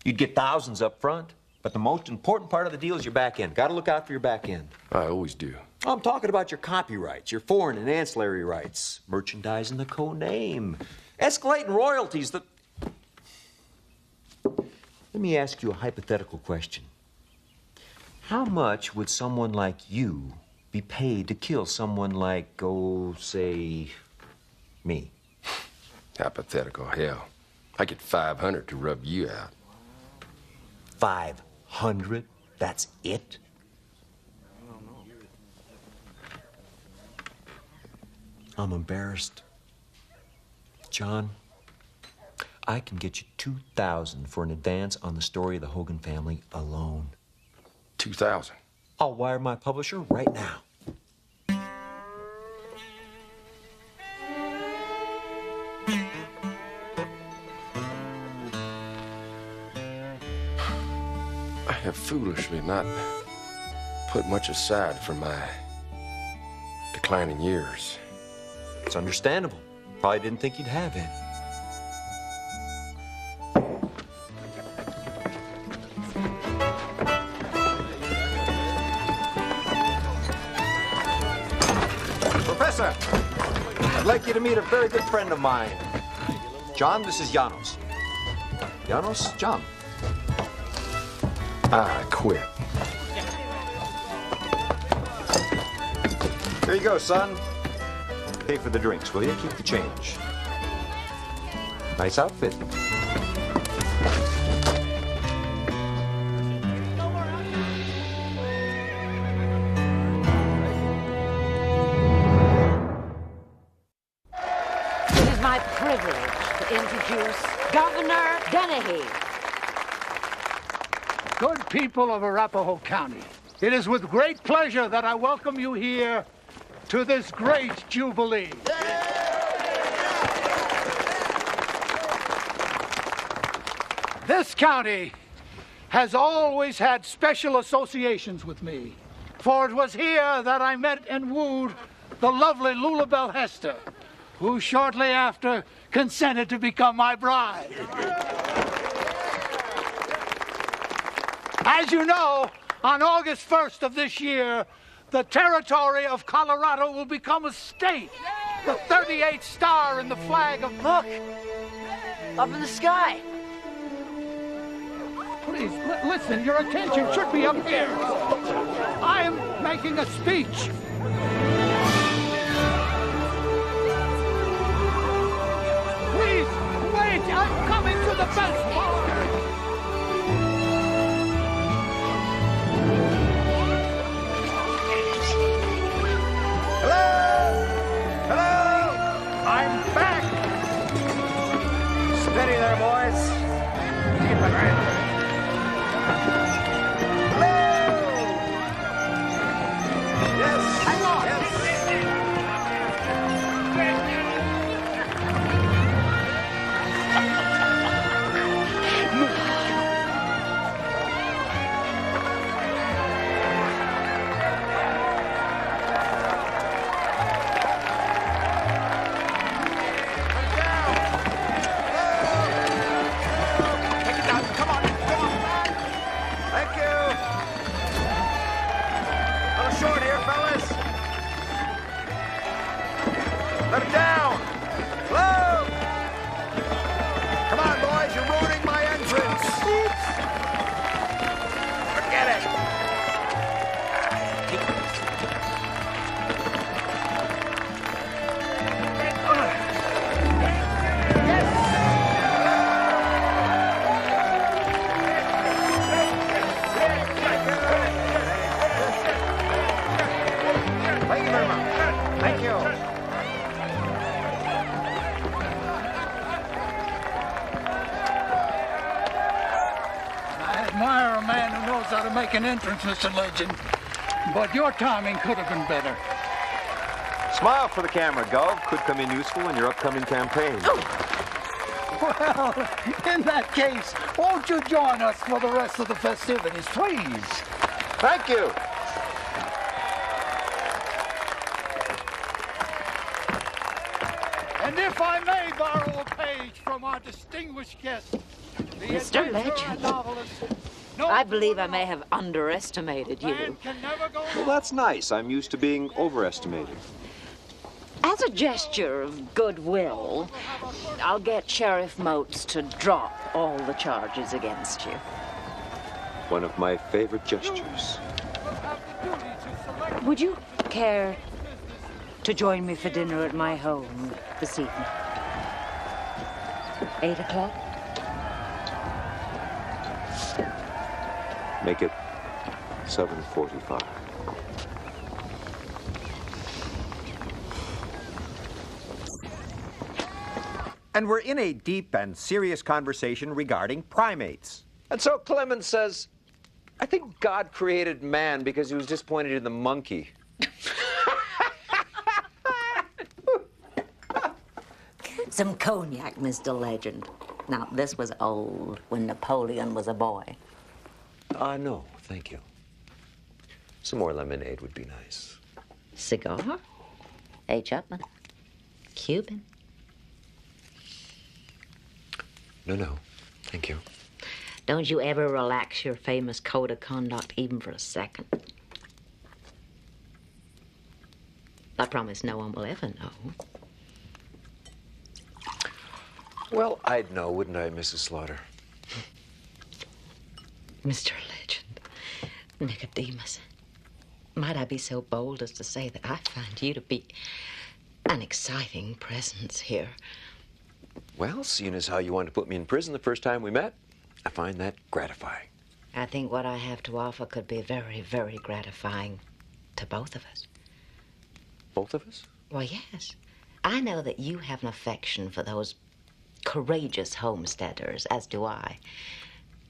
You'd get thousands up front, but the most important part of the deal is your back end. Gotta look out for your back end. I always do. I'm talking about your copyrights, your foreign and ancillary rights, merchandising the co-name, escalating royalties. Let me ask you a hypothetical question. How much would someone like you be paid to kill someone like, oh, say, me? Hypothetical, hell. I get 500 to rub you out. 500? That's it? I'm embarrassed. John, I can get you 2,000 for an advance on the story of the Hogan family alone. 2,000? I'll wire my publisher right now. I have foolishly not put much aside for my declining years. It's understandable. Probably didn't think you'd have it. Professor, I'd like you to meet a very good friend of mine. John, this is Janos. Janos? John. I quit. Here you go, son. Pay for the drinks, will you? Keep the change. Nice outfit. introduce Governor Dennehy. Good people of Arapahoe County, it is with great pleasure that I welcome you here to this great jubilee. This county has always had special associations with me, for it was here that I met and wooed the lovely Lulabelle Hester, who shortly after consented to become my bride. As you know, on August 1st of this year, the territory of Colorado will become a state. The 38th star in the flag of... Look! Up in the sky! Please, listen, your attention should be up here. I am making a speech. Please, wait, I'm coming to the best part. I'm back! Steady there, boys. Keep it right. Hello! Yes! Hang on! Let it down! Slow! Come on, boys, you're ruining my entrance! Forget it! Thank you very much. Thank you. I admire a man who knows how to make an entrance, Mr. Legend. But your timing could have been better. Smile for the camera, Gov. Could come in useful in your upcoming campaign. Well, in that case, won't you join us for the rest of the festivities, please? Thank you. And if I may borrow a page from our distinguished guest, the Mr. adventurer Legend, and novelist, I believe I may have underestimated you. Well, that's nice. I'm used to being overestimated. As a gesture of goodwill, I'll get Sheriff Motes to drop all the charges against you. One of my favorite gestures. Would you care to join me for dinner at my home this evening? 8 o'clock? Make it 7:45. And we're in a deep and serious conversation regarding primates. And so Clemens says, I think God created man because he was disappointed in the monkey. Some cognac, Mr. Legend. Now, this was old, when Napoleon was a boy. No, thank you. Some more lemonade would be nice. Cigar? A. Chapman? Cuban? No, thank you. Don't you ever relax your famous code of conduct even for a second. I promise no one will ever know. Well, I'd know, wouldn't I, Mrs. Slaughter? Mr. Legend, Nicodemus, might I be so bold as to say that I find you to be an exciting presence here. Well, seeing as how you wanted to put me in prison the first time we met, I find that gratifying. I think what I have to offer could be very, very gratifying to both of us. Both of us? Well, yes. I know that you have an affection for those courageous homesteaders, as do I.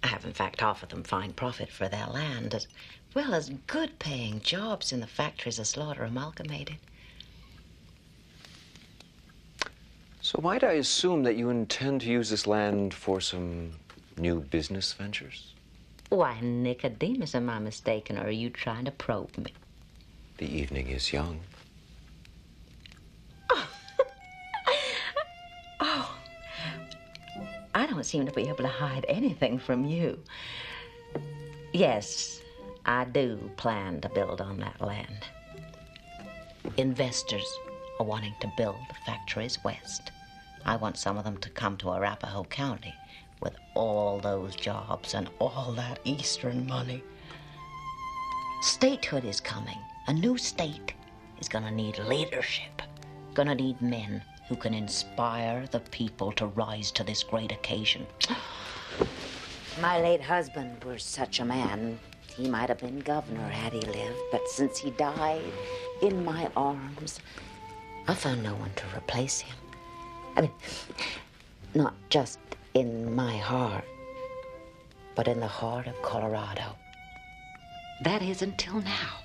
I have, in fact, offered them fine profit for their land, as well as good-paying jobs in the factories of Slaughter Amalgamated. So might I assume that you intend to use this land for some new business ventures? Why, Nicodemus, am I mistaken, or are you trying to probe me? The evening is young. Oh, I don't seem to be able to hide anything from you. Yes, I do plan to build on that land. Investors are wanting to build factories west. I want some of them to come to Arapahoe County with all those jobs and all that eastern money. Statehood is coming. A new state is gonna need leadership. Gonna need men who can inspire the people to rise to this great occasion. My late husband was such a man. He might have been governor had he lived, but since he died in my arms, I found no one to replace him. I mean, not just in my heart, but in the heart of Colorado. That is until now.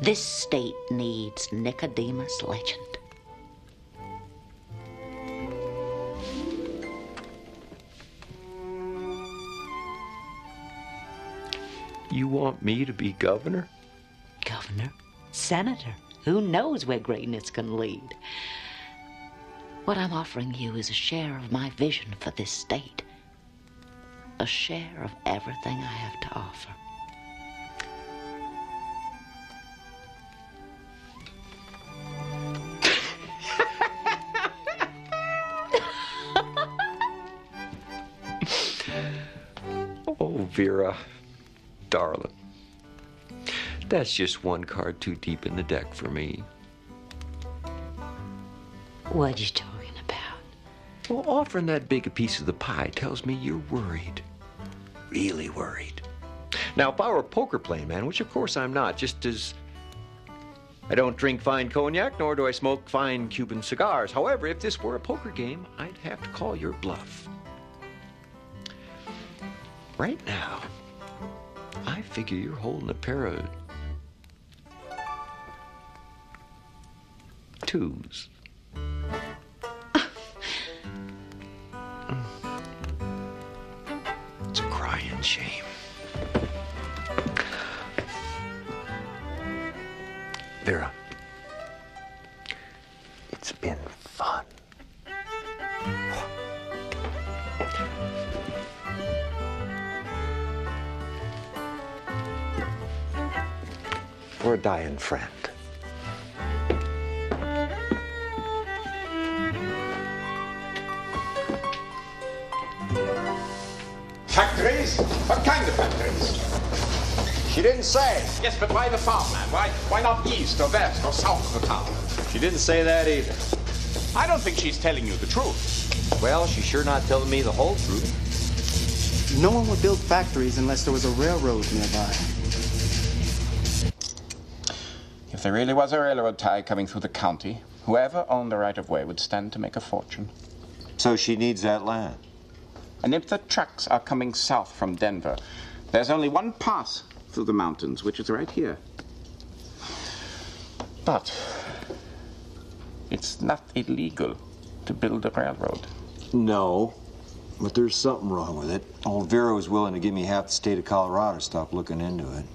This state needs Nicodemus Legend. You want me to be governor? Governor? Senator? Who knows where greatness can lead? What I'm offering you is a share of my vision for this state. A share of everything I have to offer. Oh, Vera, darling. That's just one card too deep in the deck for me. What are you talking about? Well, offering that big a piece of the pie tells me you're worried. Really worried. Now, if I were a poker playing man, which of course I'm not, just as I don't drink fine cognac, nor do I smoke fine Cuban cigars. However, if this were a poker game, I'd have to call your bluff. Right now, I figure you're holding a pair of twos. It's a crying shame. Vera, it's been fun. For a dying friend. Factories? What kind of factories? She didn't say. Yes, but why the farmland? Why not east or west or south of the town? She didn't say that either. I don't think she's telling you the truth. Well, she's sure not telling me the whole truth. No one would build factories unless there was a railroad nearby. If there really was a railroad tie coming through the county, whoever owned the right-of-way would stand to make a fortune. So she needs that land. And if the trucks are coming south from Denver, there's only one pass through the mountains, which is right here. But it's not illegal to build a railroad. No, but there's something wrong with it. Old Vera was willing to give me half the state of Colorado to stop looking into it.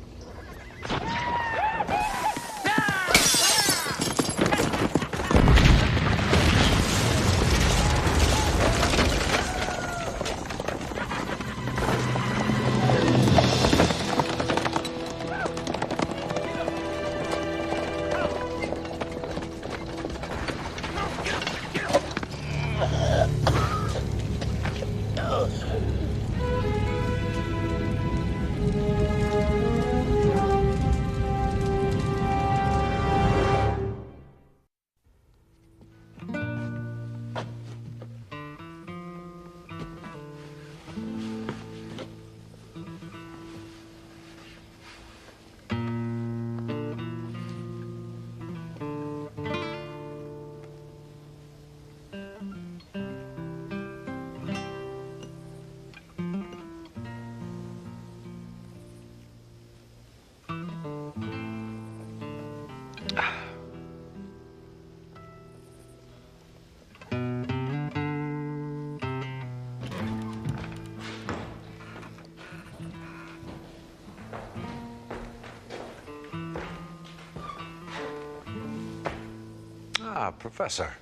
Ah, Professor.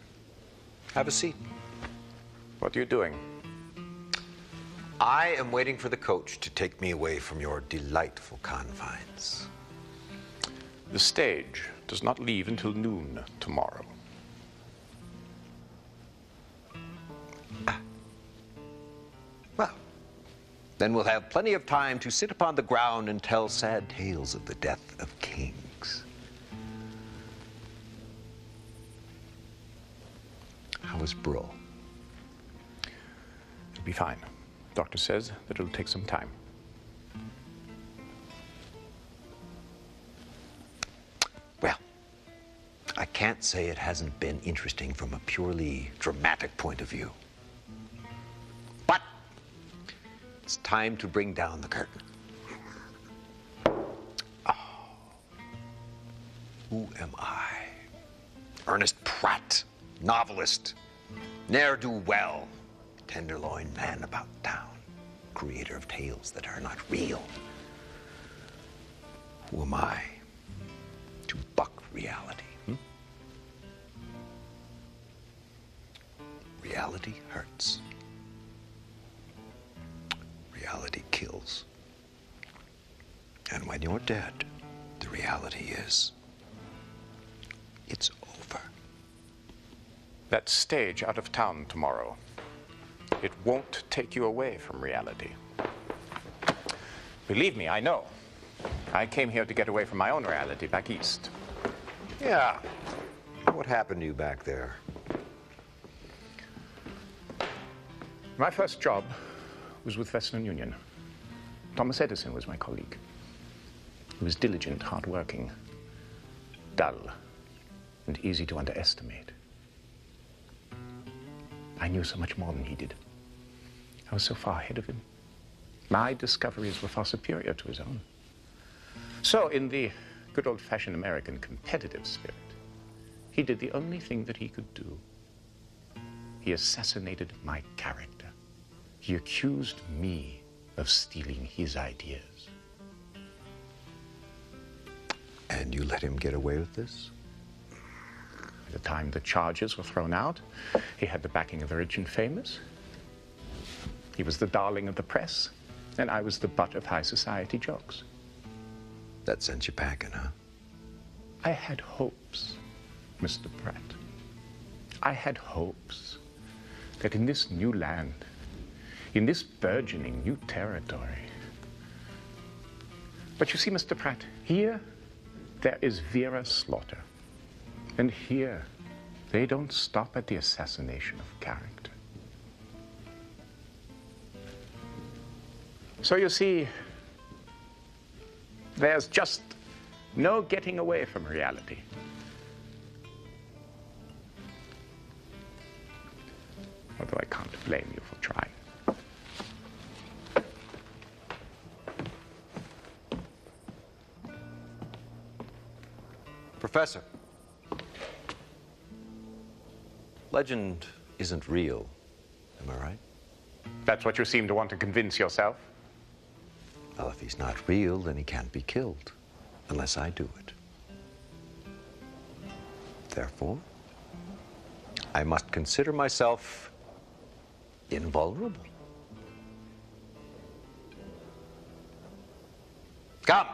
Have a seat. What are you doing? I am waiting for the coach to take me away from your delightful confines. The stage does not leave until noon tomorrow. Well, then we'll have plenty of time to sit upon the ground and tell sad tales of the death of kings. How is Brill? It'll be fine. Doctor says that it'll take some time. Well, I can't say it hasn't been interesting from a purely dramatic point of view. But it's time to bring down the curtain. Oh. Who am I? Ernest Pratt, novelist, ne'er-do-well, tenderloin man about town, creator of tales that are not real. Who am I to buck reality? Reality hurts. Reality kills. And when you're dead, the reality is, it's over. That stage out of town tomorrow. It won't take you away from reality. Believe me, I know. I came here to get away from my own reality back east. Yeah. What happened to you back there? My first job was with Western Union. Thomas Edison was my colleague. He was diligent, hardworking, dull, and easy to underestimate. I knew so much more than he did. I was so far ahead of him. My discoveries were far superior to his own. So, in the good old-fashioned American competitive spirit, he did the only thing that he could do. He assassinated my character. He accused me of stealing his ideas. And you let him get away with this? By the time the charges were thrown out, he had the backing of the rich and famous. He was the darling of the press, and I was the butt of high society jokes. That sent you packing, huh? I had hopes, Mr. Pratt. I had hopes that in this new land, in this burgeoning new territory. But you see, Mr. Pratt, here there is Vera slaughter. And here, they don't stop at the assassination of character. So you see, there's just no getting away from reality. Although I can't blame you for trying. Professor, legend isn't real, am I right? That's what you seem to want to convince yourself? Well, if he's not real, then he can't be killed, unless I do it. Therefore, I must consider myself invulnerable. Come!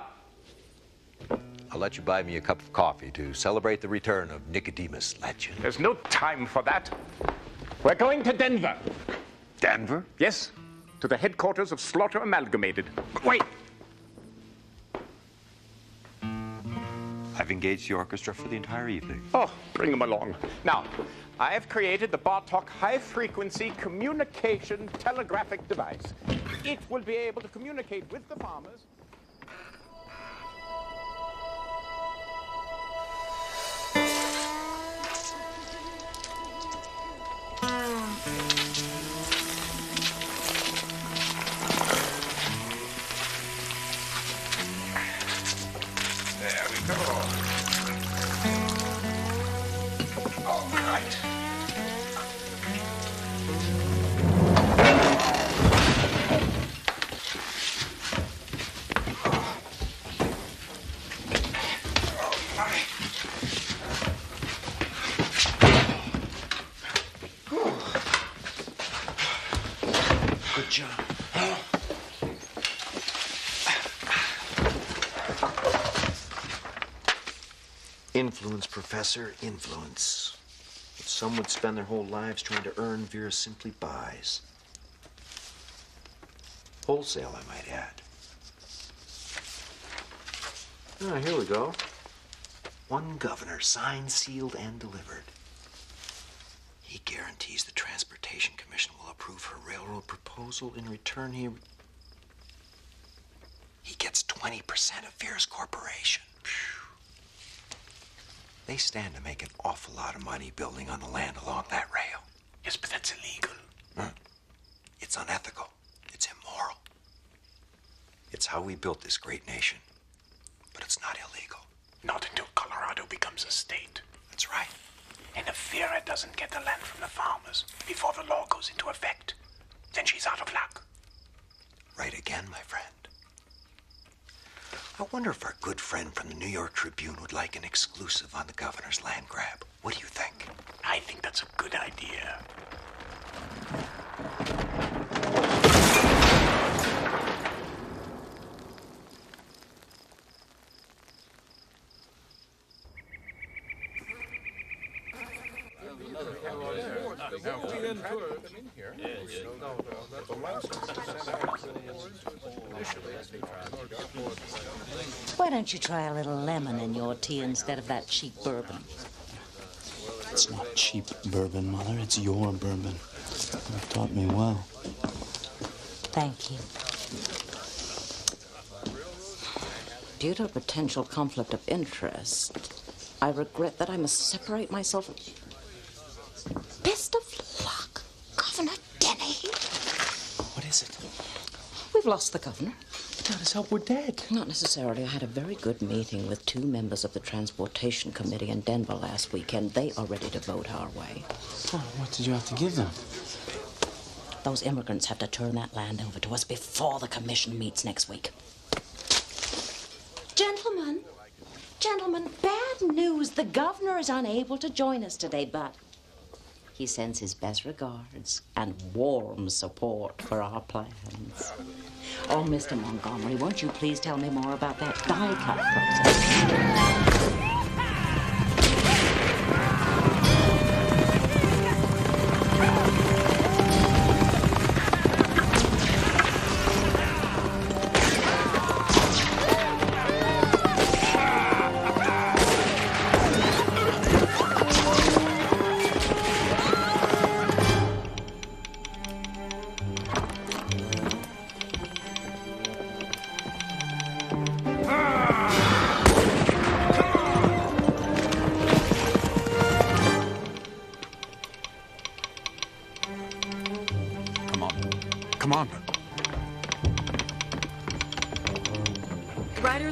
I'll let you buy me a cup of coffee to celebrate the return of Nicodemus Legend. There's no time for that. We're going to Denver. Denver? Yes, to the headquarters of Slaughter Amalgamated. Wait! I've engaged the orchestra for the entire evening. Oh, bring them along. Now, I have created the Bartok high-frequency communication telegraphic device. It will be able to communicate with the farmers. There we go. All right. Good job. Influence, Professor, influence. What some would spend their whole lives trying to earn, Vera simply buys. Wholesale, I might add. Ah, here we go. One governor, signed, sealed, and delivered. He guarantees the Transportation Commission will approve her railroad proposal. In return, he gets 20% of Vera's corporation. Phew. They stand to make an awful lot of money building on the land along that rail. Yes, but that's illegal. It's unethical. It's immoral. It's how we built this great nation. But it's not illegal. Not until Colorado becomes a state. That's right. And if Vera doesn't get the land from the farmers before the law goes into effect, then she's out of luck. Right again, my friend. I wonder if our good friend from the New York Tribune would like an exclusive on the governor's land grab. What do you think? I think that's a good idea. Why don't you try a little lemon in your tea instead of that cheap bourbon? It's not cheap bourbon, Mother. It's your bourbon. You've taught me well. Thank you. Due to a potential conflict of interest, I regret that I must separate myself. Best of luck, Governor Denny. What is it? We've lost the governor. God, his help, we're dead. Not necessarily. I had a very good meeting with 2 members of the Transportation Committee in Denver last weekend. They are ready to vote our way. Oh, what did you have to give them? Those immigrants have to turn that land over to us before the commission meets next week. Gentlemen, bad news. The governor is unable to join us today, but he sends his best regards and warm support for our plans. Oh, Mr. Montgomery, won't you please tell me more about that die-cut process?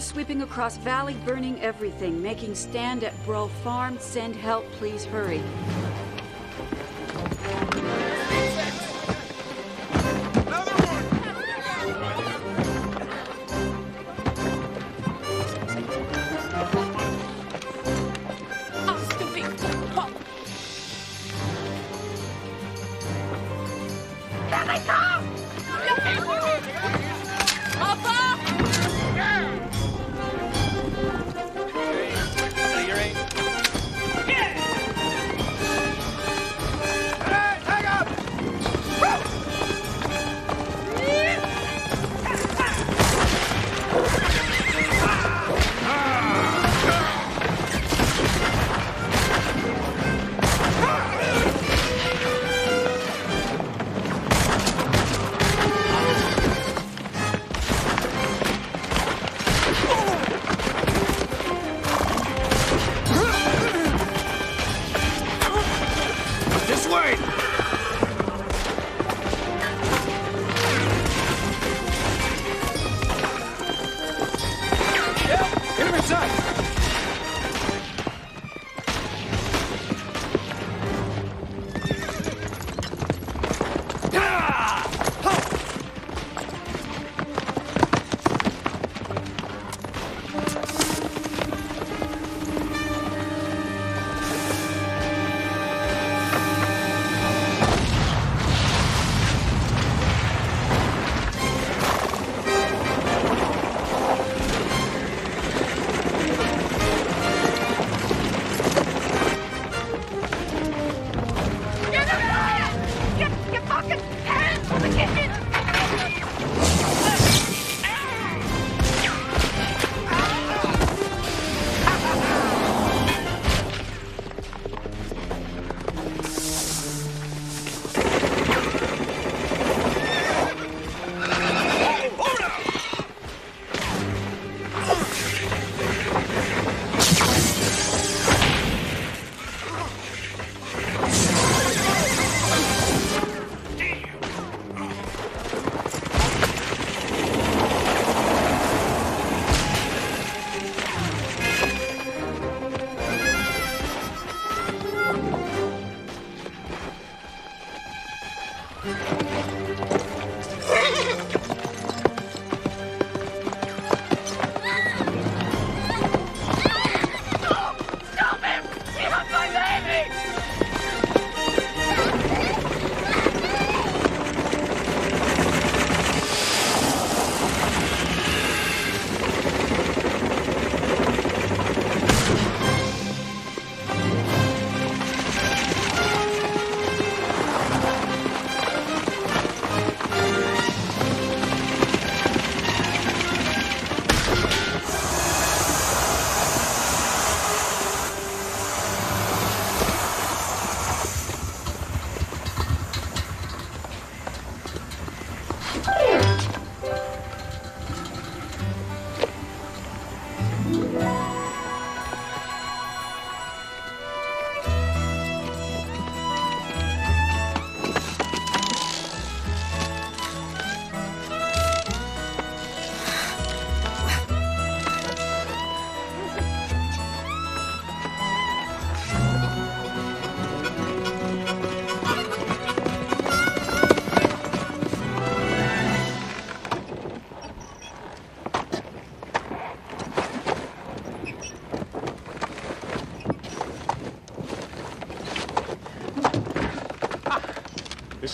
Sweeping across valley, burning everything, making stand at Bro Farm. Send help, please hurry.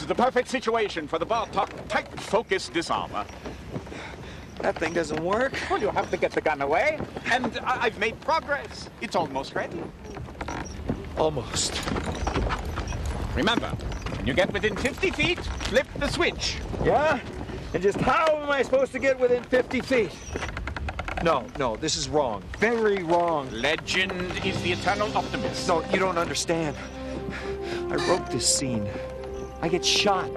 the perfect situation for the Bartok tight focus disarmer. That thing doesn't work. Well, you have to get the gun away, and I've made progress. It's almost ready. Almost. Remember, when you get within 50 feet, flip the switch. Yeah? And just how am I supposed to get within 50 feet? No, this is wrong. Very wrong. Legend is the eternal optimist. No, you don't understand. I wrote this scene. I get shot.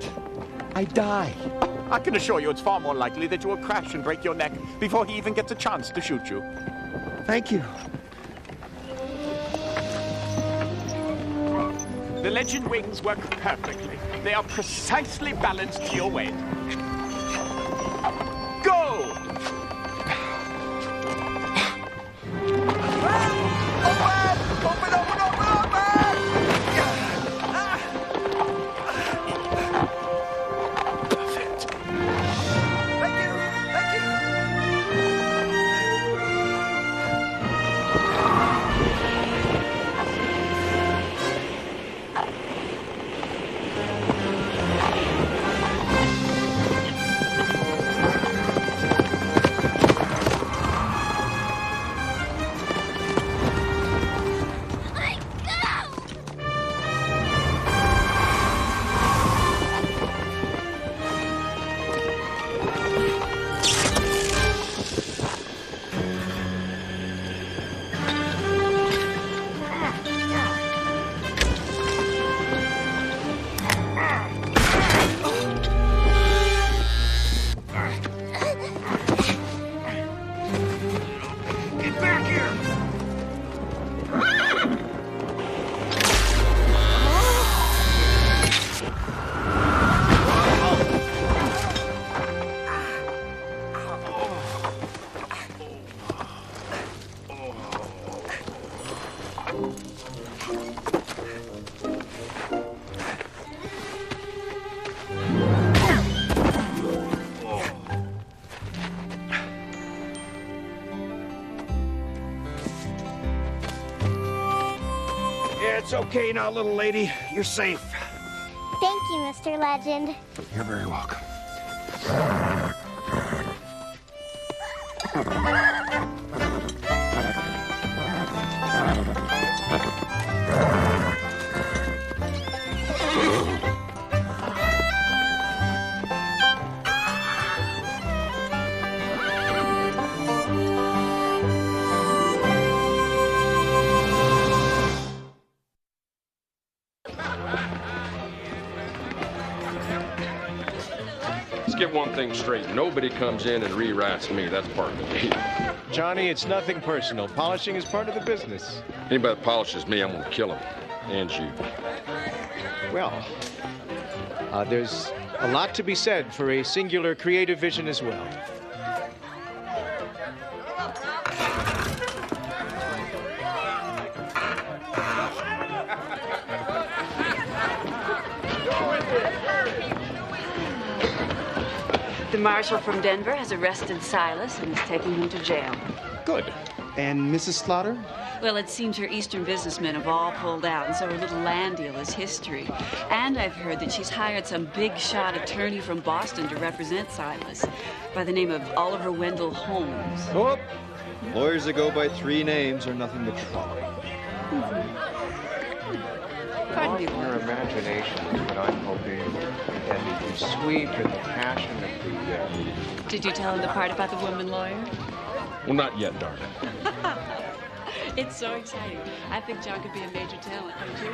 I die. I can assure you it's far more likely that you will crash and break your neck before he even gets a chance to shoot you. Thank you. The Legend wings work perfectly. They are precisely balanced to your weight. Go! It's okay now, little lady. You're safe. Thank you, Mr. Legend. You're very welcome. Get one thing straight. Nobody comes in and rewrites me. That's part of the deal. Johnny, it's nothing personal. Polishing is part of the business. Anybody that polishes me, I'm going to kill him. And you. Well, there's a lot to be said for a singular creative vision as well. The marshal from Denver has arrested Silas and is taking him to jail. Good. And Mrs. Slaughter? Well, it seems her Eastern businessmen have all pulled out, and so her little land deal is history. And I've heard that she's hired some big-shot attorney from Boston to represent Silas by the name of Oliver Wendell Holmes. Oh, lawyers that go by 3 names are nothing but trouble. Pardon your imagination is what I'm hoping, and the sweet and the passion of the... Did you tell him the part about the woman lawyer? Well, not yet, darling. It's so exciting. I think John could be a major talent, don't you?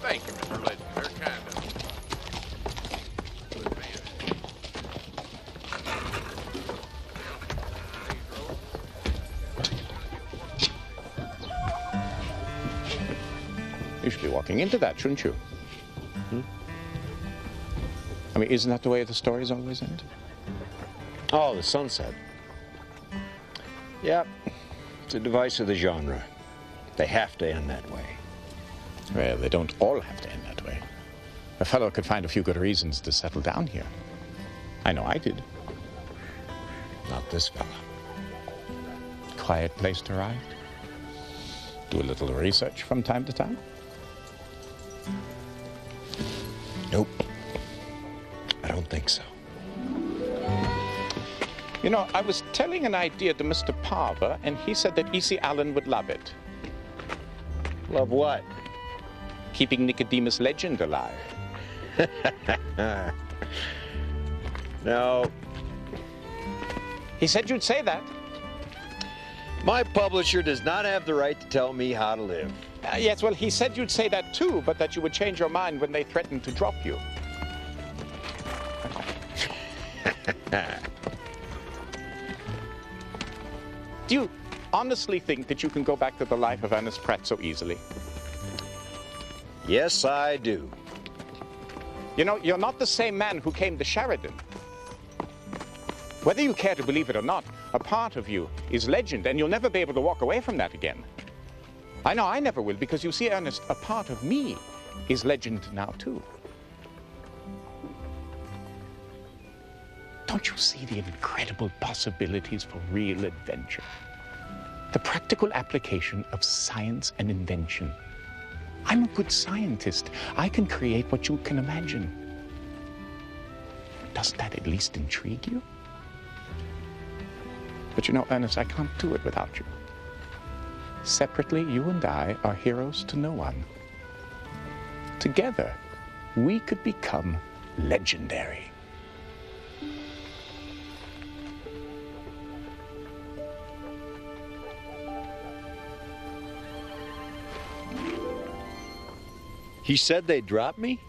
Thank you, Mr. Legend. Very kind of you. Good man. You should be walking into that, shouldn't you? I mean, isn't that the way the stories always end? Oh, the sunset. Yep. It's a device of the genre. They have to end that way. Well, they don't all have to end that way. a fellow could find a few good reasons to settle down here. I know I did. Not this fella. Quiet place to write. Do a little research from time to time. Nope. I don't think so. You know, I was telling an idea to Mr. Parver, and he said that E.C. Allen would love it. Love what? Keeping Nicodemus Legend alive. No. He said you'd say that. My publisher does not have the right to tell me how to live. Yes, well, he said you'd say that too, but that you would change your mind when they threatened to drop you. Do you honestly think that you can go back to the life of Ernest Pratt so easily? Yes, I do. You know, you're not the same man who came to Sheridan. Whether you care to believe it or not, a part of you is legend, and you'll never be able to walk away from that again. I know I never will, because you see, Ernest, a part of me is legend now, too. Don't you see the incredible possibilities for real adventure? The practical application of science and invention. I'm a good scientist. I can create what you can imagine. Doesn't that at least intrigue you? But you know, Ernest, I can't do it without you. Separately, you and I are heroes to no one. Together, we could become legendary. He said they'd drop me?